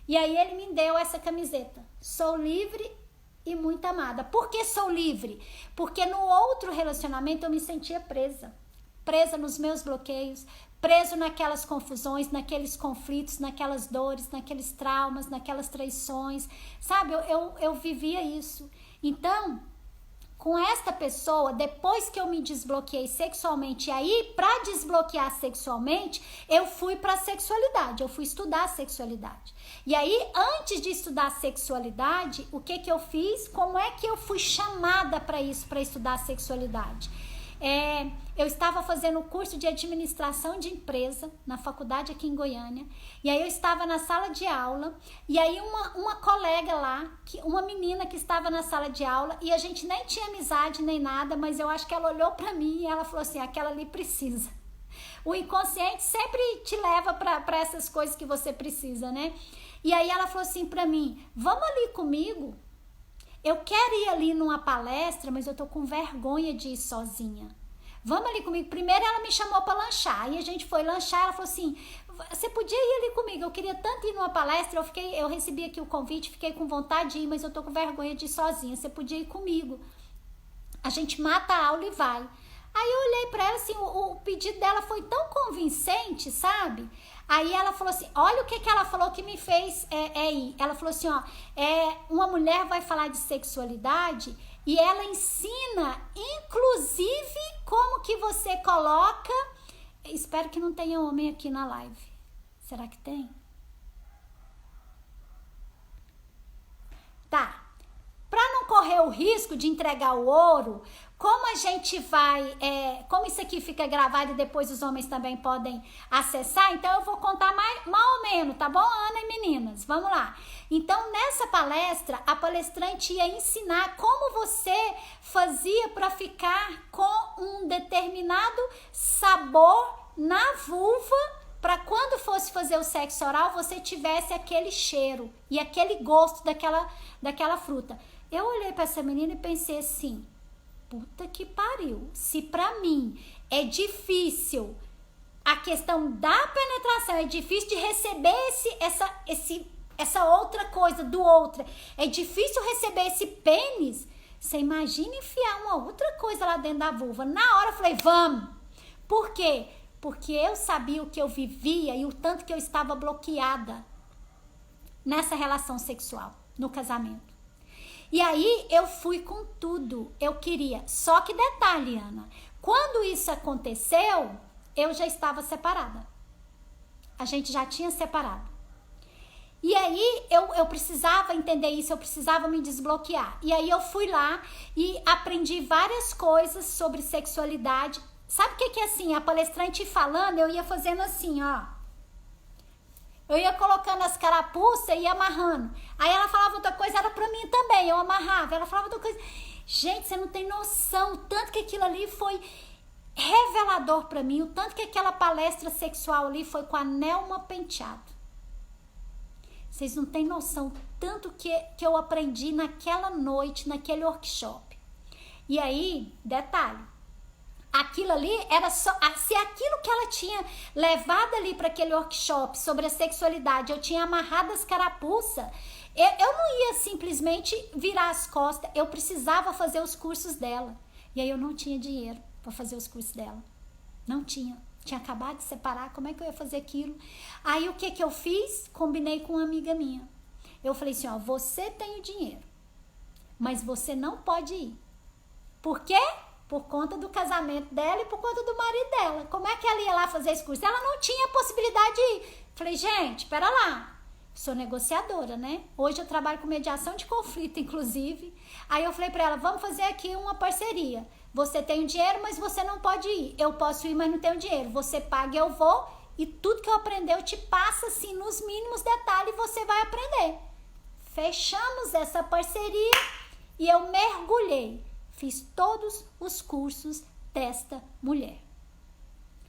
E aí ele me deu essa camiseta. Sou livre e muito amada. Por que sou livre? Porque no outro relacionamento eu me sentia presa. Presa nos meus bloqueios, preso naquelas confusões, naqueles conflitos, naquelas dores, naqueles traumas, naquelas traições, sabe? Eu vivia isso. Então, com esta pessoa, depois que eu me desbloqueei sexualmente, e aí, para desbloquear sexualmente, eu fui para a sexualidade, eu fui estudar a sexualidade. E aí, antes de estudar a sexualidade, o que eu fiz? Como é que eu fui chamada para isso, para estudar a sexualidade? Eu estava fazendo o curso de administração de empresa na faculdade aqui em Goiânia, e aí eu estava na sala de aula, e aí uma colega lá, uma menina que estava na sala de aula, e a gente nem tinha amizade nem nada, mas eu acho que ela olhou para mim e ela falou assim, aquela ali precisa. O inconsciente sempre te leva para essas coisas que você precisa, né? E aí ela falou assim para mim, vamos ali comigo? Eu quero ir ali numa palestra, mas eu tô com vergonha de ir sozinha. vamos ali comigo. Primeiro ela me chamou para lanchar, aí a gente foi lanchar, ela falou assim, você podia ir ali comigo, eu queria tanto ir numa palestra, eu recebi aqui o convite, fiquei com vontade de ir, mas eu tô com vergonha de ir sozinha, você podia ir comigo. A gente mata a aula e vai. Aí eu olhei pra ela assim, o pedido dela foi tão convincente, sabe? Aí ela falou assim, olha o que ela falou que me fez ir. Ela falou assim, ó, uma mulher vai falar de sexualidade e ela ensina, inclusive, como que você coloca... Espero que não tenha homem aqui na live. Será que tem? Tá. Para não correr o risco de entregar o ouro, como a gente vai, como isso aqui fica gravado e depois os homens também podem acessar, então eu vou contar mal ou menos, tá bom, Ana e meninas? Vamos lá. Então, nessa palestra, a palestrante ia ensinar como você fazia para ficar com um determinado sabor na vulva, para quando fosse fazer o sexo oral, você tivesse aquele cheiro e aquele gosto daquela fruta. Eu olhei para essa menina e pensei assim, puta que pariu, se pra mim é difícil a questão da penetração, é difícil de receber essa outra coisa do outro, é difícil receber esse pênis, você imagina enfiar uma outra coisa lá dentro da vulva. Na hora eu falei, vamos. Por quê? Porque eu sabia o que eu vivia e o tanto que eu estava bloqueada nessa relação sexual, no casamento. E aí eu fui com tudo, eu queria. Só que detalhe, Ana, quando isso aconteceu, eu já estava separada. A gente já tinha separado. E aí eu precisava entender isso, eu precisava me desbloquear. E aí eu fui lá e aprendi várias coisas sobre sexualidade. Sabe o que é assim? A palestrante falando, eu ia fazendo assim, ó. Eu ia colocando as carapuças e ia amarrando. Aí ela falava outra coisa, era pra mim também, eu amarrava. Ela falava outra coisa. Gente, você não tem noção o tanto que aquilo ali foi revelador pra mim, o tanto que aquela palestra sexual ali foi com a Nelma Penteado. Vocês não têm noção tanto que eu aprendi naquela noite, naquele workshop. E aí, detalhe, aquilo ali era só... Se aquilo que ela tinha levado ali para aquele workshop sobre a sexualidade, eu tinha amarrado as carapuças, eu não ia simplesmente virar as costas, eu precisava fazer os cursos dela. E aí eu não tinha dinheiro para fazer os cursos dela. Não tinha. Tinha acabado de separar, como é que eu ia fazer aquilo? Aí o que eu fiz? Combinei com uma amiga minha. Eu falei assim, ó, você tem o dinheiro, mas você não pode ir. Por quê? Por conta do casamento dela e por conta do marido dela. Como é que ela ia lá fazer esse curso? Ela não tinha possibilidade de ir. Falei, gente, pera lá. Sou negociadora, né? Hoje eu trabalho com mediação de conflito, inclusive. Aí eu falei pra ela, vamos fazer aqui uma parceria. Você tem o dinheiro, mas você não pode ir. Eu posso ir, mas não tenho dinheiro. Você paga, eu vou. E tudo que eu aprender, eu te passo assim, nos mínimos detalhes, e você vai aprender. Fechamos essa parceria e eu mergulhei. Fiz todos os cursos desta mulher.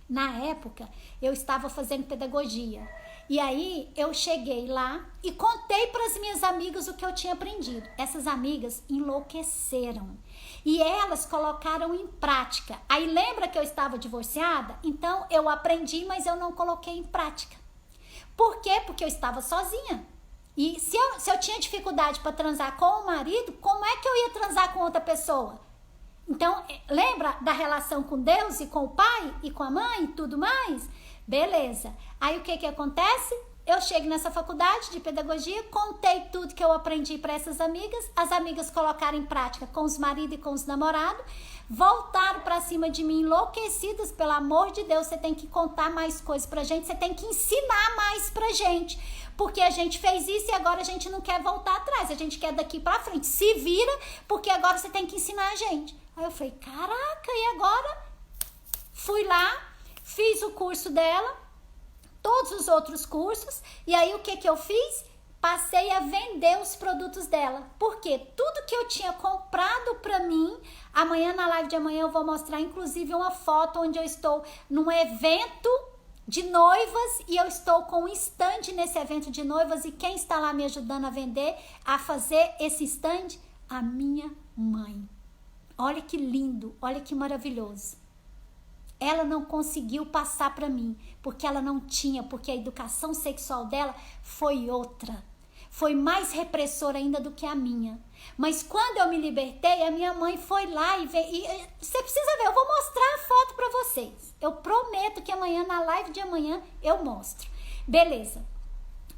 Na época, eu estava fazendo pedagogia. E aí, eu cheguei lá e contei para as minhas amigas o que eu tinha aprendido. Essas amigas enlouqueceram. E elas colocaram em prática. Aí, lembra que eu estava divorciada? Então, eu aprendi, mas eu não coloquei em prática. Por quê? Porque eu estava sozinha. E se eu tinha dificuldade para transar com o marido, como é que eu ia transar com outra pessoa? Então, lembra da relação com Deus e com o pai e com a mãe e tudo mais? Beleza. Aí o que acontece? Eu chego nessa faculdade de pedagogia, contei tudo que eu aprendi para essas amigas, as amigas colocaram em prática com os maridos e com os namorados, voltaram para cima de mim enlouquecidas, pelo amor de Deus, você tem que contar mais coisas pra gente, você tem que ensinar mais pra gente, porque a gente fez isso e agora a gente não quer voltar atrás, a gente quer daqui pra frente, se vira, porque agora você tem que ensinar a gente. Aí eu falei, caraca, e agora? Fui lá, fiz o curso dela, todos os outros cursos, e aí o que eu fiz? Passei a vender os produtos dela, porque tudo que eu tinha comprado pra mim, amanhã na live de amanhã eu vou mostrar inclusive uma foto onde eu estou num evento de noivas e eu estou com um stand nesse evento de noivas e quem está lá me ajudando a vender, a fazer esse stand? A minha mãe. Olha que lindo, olha que maravilhoso. ela não conseguiu passar para mim, porque ela não tinha, porque a educação sexual dela foi outra. Foi mais repressora ainda do que a minha. Mas quando eu me libertei, a minha mãe foi lá e você precisa ver, eu vou mostrar a foto para vocês. Eu prometo que amanhã, na live de amanhã, eu mostro. Beleza.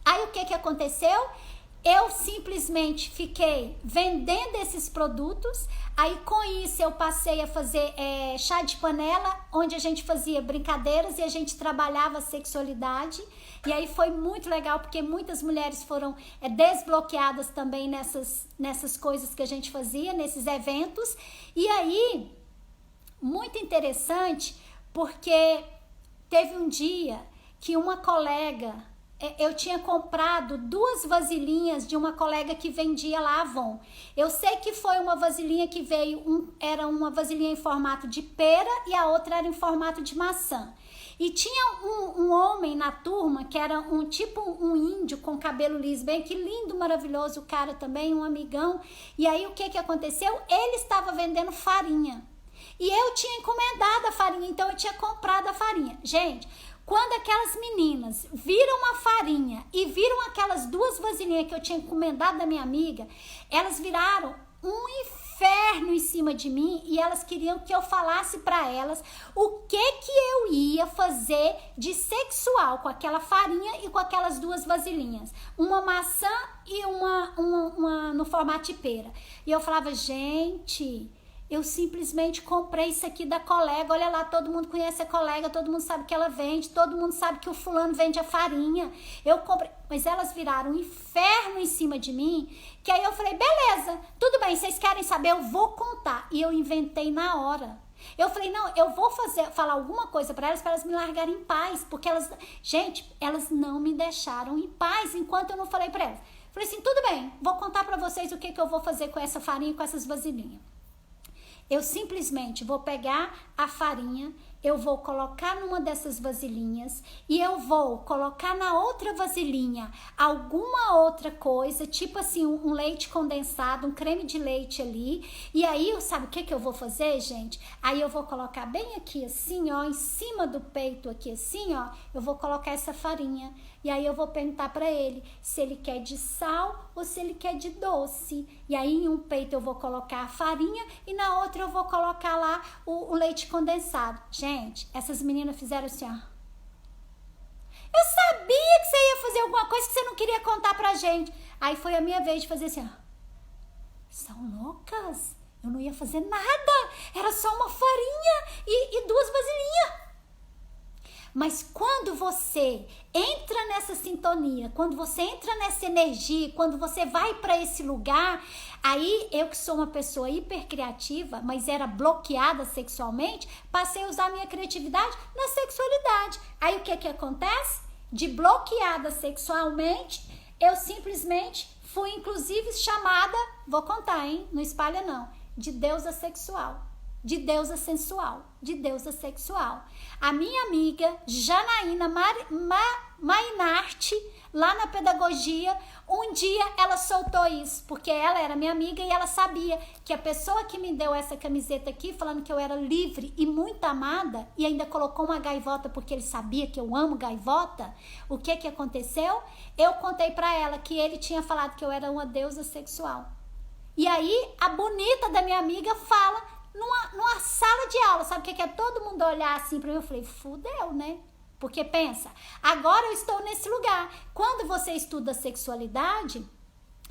Aí o que aconteceu? Eu simplesmente fiquei vendendo esses produtos. Aí com isso eu passei a fazer chá de panela, onde a gente fazia brincadeiras e a gente trabalhava a sexualidade. E aí foi muito legal, porque muitas mulheres foram desbloqueadas também nessas coisas que a gente fazia, nesses eventos. E aí, muito interessante, porque teve um dia que uma colega, eu tinha comprado 2 vasilhinhas de uma colega que vendia lá Avon. Eu sei que foi uma vasilhinha que veio, era uma vasilhinha em formato de pera e a outra era em formato de maçã. E tinha um homem na turma que era um índio com cabelo liso, bem que lindo, maravilhoso, o cara também, um amigão. E aí o que aconteceu? Ele estava vendendo farinha. E eu tinha encomendado a farinha, então eu tinha comprado a farinha. Gente, quando aquelas meninas viram a farinha e viram aquelas 2 vasilhinhas que eu tinha encomendado da minha amiga, elas viraram um inferno em cima de mim e elas queriam que eu falasse para elas o que eu ia fazer de sexual com aquela farinha e com aquelas 2 vasilhinhas. Uma maçã e uma no formato de pera. E eu falava, gente, eu simplesmente comprei isso aqui da colega, olha lá, todo mundo conhece a colega, todo mundo sabe que ela vende, todo mundo sabe que o fulano vende a farinha, eu comprei, mas elas viraram um inferno em cima de mim, que aí eu falei, beleza, tudo bem, vocês querem saber, eu vou contar, e eu inventei na hora. Eu falei, não, eu vou falar alguma coisa para elas me largarem em paz, porque elas não me deixaram em paz enquanto eu não falei para elas. Falei assim, tudo bem, vou contar para vocês o que eu vou fazer com essa farinha e com essas vasilhinhas. Eu simplesmente vou pegar a farinha, eu vou colocar numa dessas vasilhinhas e eu vou colocar na outra vasilhinha alguma outra coisa, tipo assim, um leite condensado, um creme de leite ali. E aí, sabe o que eu vou fazer, gente? Aí eu vou colocar bem aqui assim, ó, em cima do peito aqui assim, ó, eu vou colocar essa farinha. E aí eu vou perguntar para ele se ele quer de sal ou se ele quer de doce. E aí em um peito eu vou colocar a farinha e na outra eu vou colocar lá o leite condensado. Gente, essas meninas fizeram assim, ó. Eu sabia que você ia fazer alguma coisa que você não queria contar pra gente. Aí foi a minha vez de fazer assim, ó. São loucas? Eu não ia fazer nada. Era só uma farinha e 2 vasilhinhas. Mas quando você entra nessa sintonia, quando você entra nessa energia, quando você vai para esse lugar, aí eu que sou uma pessoa hipercriativa, mas era bloqueada sexualmente, passei a usar minha criatividade na sexualidade. Aí o que acontece? De bloqueada sexualmente, eu simplesmente fui inclusive chamada, vou contar, hein? Não espalha não, de deusa sexual. De deusa sensual, de deusa sexual. A minha amiga Janaína Mainarte, lá na pedagogia, um dia ela soltou isso, porque ela era minha amiga e ela sabia que a pessoa que me deu essa camiseta aqui, falando que eu era livre e muito amada, e ainda colocou uma gaivota porque ele sabia que eu amo gaivota, o que aconteceu? Eu contei pra ela que ele tinha falado que eu era uma deusa sexual. E aí, a bonita da minha amiga fala numa sala de aula, sabe o que é todo mundo olhar assim pra mim? Eu falei, fudeu, né? Porque pensa, agora eu estou nesse lugar. Quando você estuda sexualidade,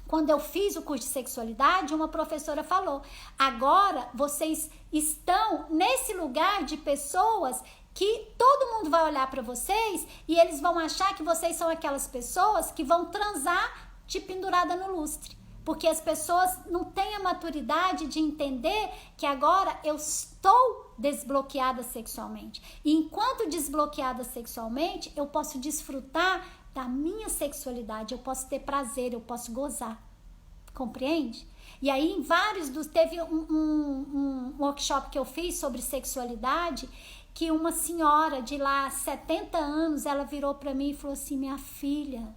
quando eu fiz o curso de sexualidade, uma professora falou, agora vocês estão nesse lugar de pessoas que todo mundo vai olhar pra vocês e eles vão achar que vocês são aquelas pessoas que vão transar de pendurada no lustre. Porque as pessoas não têm a maturidade de entender que agora eu estou desbloqueada sexualmente. E enquanto desbloqueada sexualmente, eu posso desfrutar da minha sexualidade, eu posso ter prazer, eu posso gozar. Compreende? E aí, em vários dos... Teve um workshop que eu fiz sobre sexualidade, que uma senhora de lá, 70 anos, ela virou para mim e falou assim, minha filha...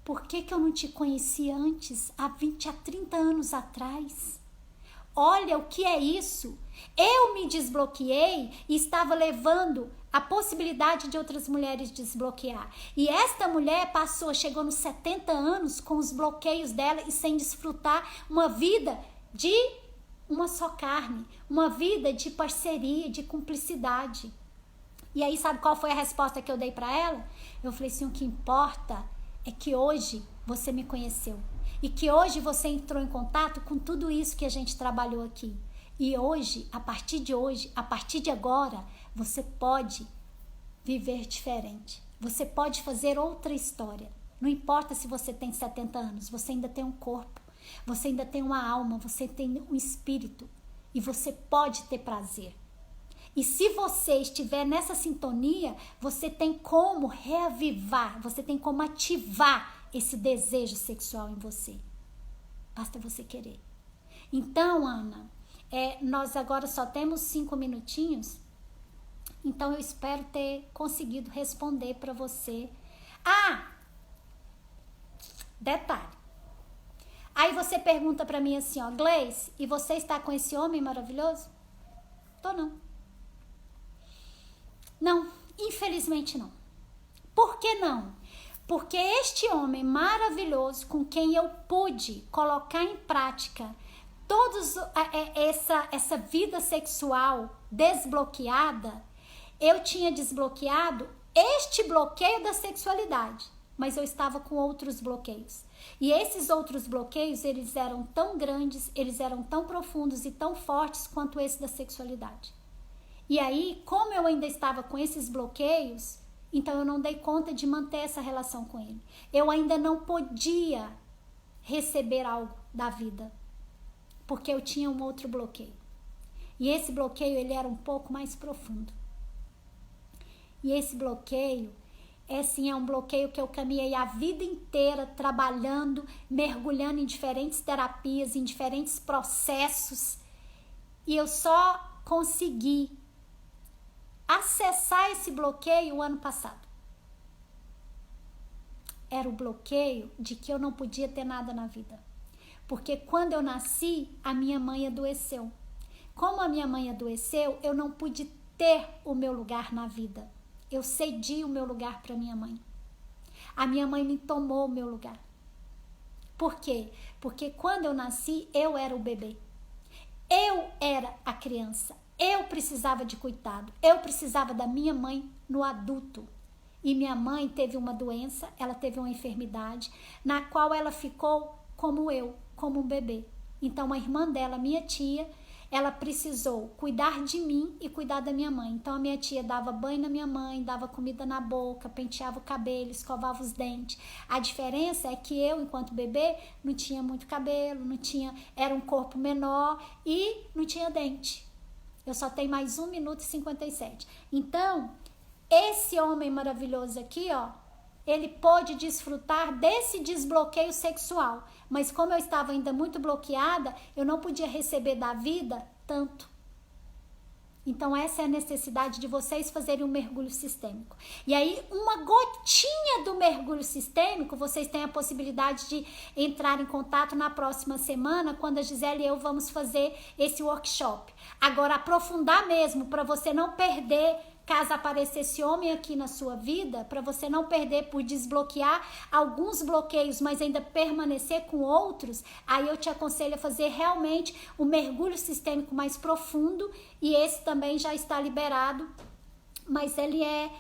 Por que eu não te conheci antes, há 20, há 30 anos atrás? Olha o que é isso. Eu me desbloqueei e estava levando a possibilidade de outras mulheres desbloquear. E esta mulher chegou nos 70 anos com os bloqueios dela e sem desfrutar uma vida de uma só carne, uma vida de parceria, de cumplicidade. E aí, sabe qual foi a resposta que eu dei para ela? Eu falei assim, o que importa é que hoje você me conheceu. E que hoje você entrou em contato com tudo isso que a gente trabalhou aqui. E hoje, a partir de agora, você pode viver diferente. Você pode fazer outra história. Não importa se você tem 70 anos, você ainda tem um corpo, você ainda tem uma alma, você tem um espírito. E você pode ter prazer. E se você estiver nessa sintonia, você tem como reavivar, você tem como ativar esse desejo sexual em você. Basta você querer. Então, Ana, nós agora só temos 5 minutinhos, então eu espero ter conseguido responder para você. Detalhe. Aí você pergunta para mim assim, ó, Gleice, e você está com esse homem maravilhoso? Tô não. Não, infelizmente não. Por que não? Porque este homem maravilhoso com quem eu pude colocar em prática essa vida sexual desbloqueada, eu tinha desbloqueado este bloqueio da sexualidade, mas eu estava com outros bloqueios. E esses outros bloqueios, eles eram tão grandes, eles eram tão profundos e tão fortes quanto esse da sexualidade. E aí, como eu ainda estava com esses bloqueios, então eu não dei conta de manter essa relação com ele. Eu ainda não podia receber algo da vida, porque eu tinha um outro bloqueio. E esse bloqueio, ele era um pouco mais profundo. E esse bloqueio, é um bloqueio que eu caminhei a vida inteira trabalhando, mergulhando em diferentes terapias, em diferentes processos. E eu só consegui acessar esse bloqueio o ano passado. Era o bloqueio de que eu não podia ter nada na vida. Porque quando eu nasci, a minha mãe adoeceu. Como a minha mãe adoeceu, eu não pude ter o meu lugar na vida. Eu cedi o meu lugar para minha mãe. A minha mãe me tomou o meu lugar. Por quê? Porque quando eu nasci, eu era o bebê. Eu era a criança. Eu precisava de cuidado. Eu precisava da minha mãe no adulto. E minha mãe teve uma doença, ela teve uma enfermidade, na qual ela ficou como eu, como um bebê. Então a irmã dela, minha tia, ela precisou cuidar de mim e cuidar da minha mãe. Então a minha tia dava banho na minha mãe, dava comida na boca, penteava o cabelo, escovava os dentes. A diferença é que eu, enquanto bebê, não tinha muito cabelo, era um corpo menor e não tinha dente. Eu só tenho mais 1 minuto e 57. Então, esse homem maravilhoso aqui, ó, ele pôde desfrutar desse desbloqueio sexual. Mas como eu estava ainda muito bloqueada, eu não podia receber da vida tanto. Então essa é a necessidade de vocês fazerem um mergulho sistêmico. E aí, uma gotinha do mergulho sistêmico, vocês têm a possibilidade de entrar em contato na próxima semana, quando a Gisele e eu vamos fazer esse workshop. Agora, aprofundar mesmo, para você não perder, caso apareça esse homem aqui na sua vida, para você não perder por desbloquear alguns bloqueios, mas ainda permanecer com outros, aí eu te aconselho a fazer realmente um mergulho sistêmico mais profundo, e esse também já está liberado, mas ele é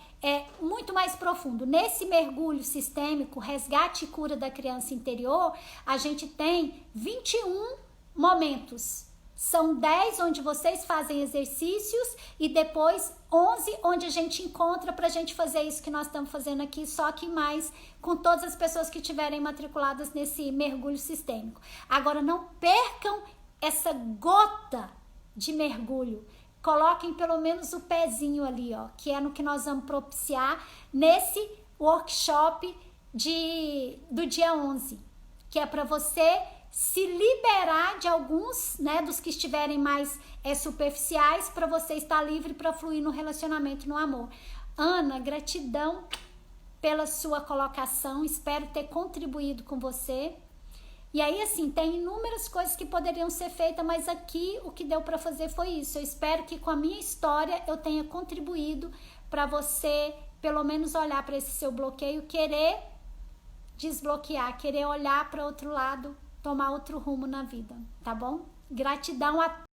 muito mais profundo. Nesse mergulho sistêmico, resgate e cura da criança interior, a gente tem 21 momentos. São 10 onde vocês fazem exercícios e depois 11 onde a gente encontra pra gente fazer isso que nós estamos fazendo aqui, só que mais com todas as pessoas que estiverem matriculadas nesse mergulho sistêmico. Agora, não percam essa gota de mergulho. Coloquem pelo menos o pezinho ali, ó, que é no que nós vamos propiciar nesse workshop do dia 11, que é para você se liberar de alguns, né, dos que estiverem mais superficiais, para você estar livre para fluir no relacionamento, no amor. Ana, gratidão pela sua colocação, espero ter contribuído com você. E aí, assim, tem inúmeras coisas que poderiam ser feitas, mas aqui o que deu para fazer foi isso. Eu espero que com a minha história eu tenha contribuído para você, pelo menos, olhar para esse seu bloqueio, querer desbloquear, querer olhar para outro lado, tomar outro rumo na vida, tá bom? Gratidão a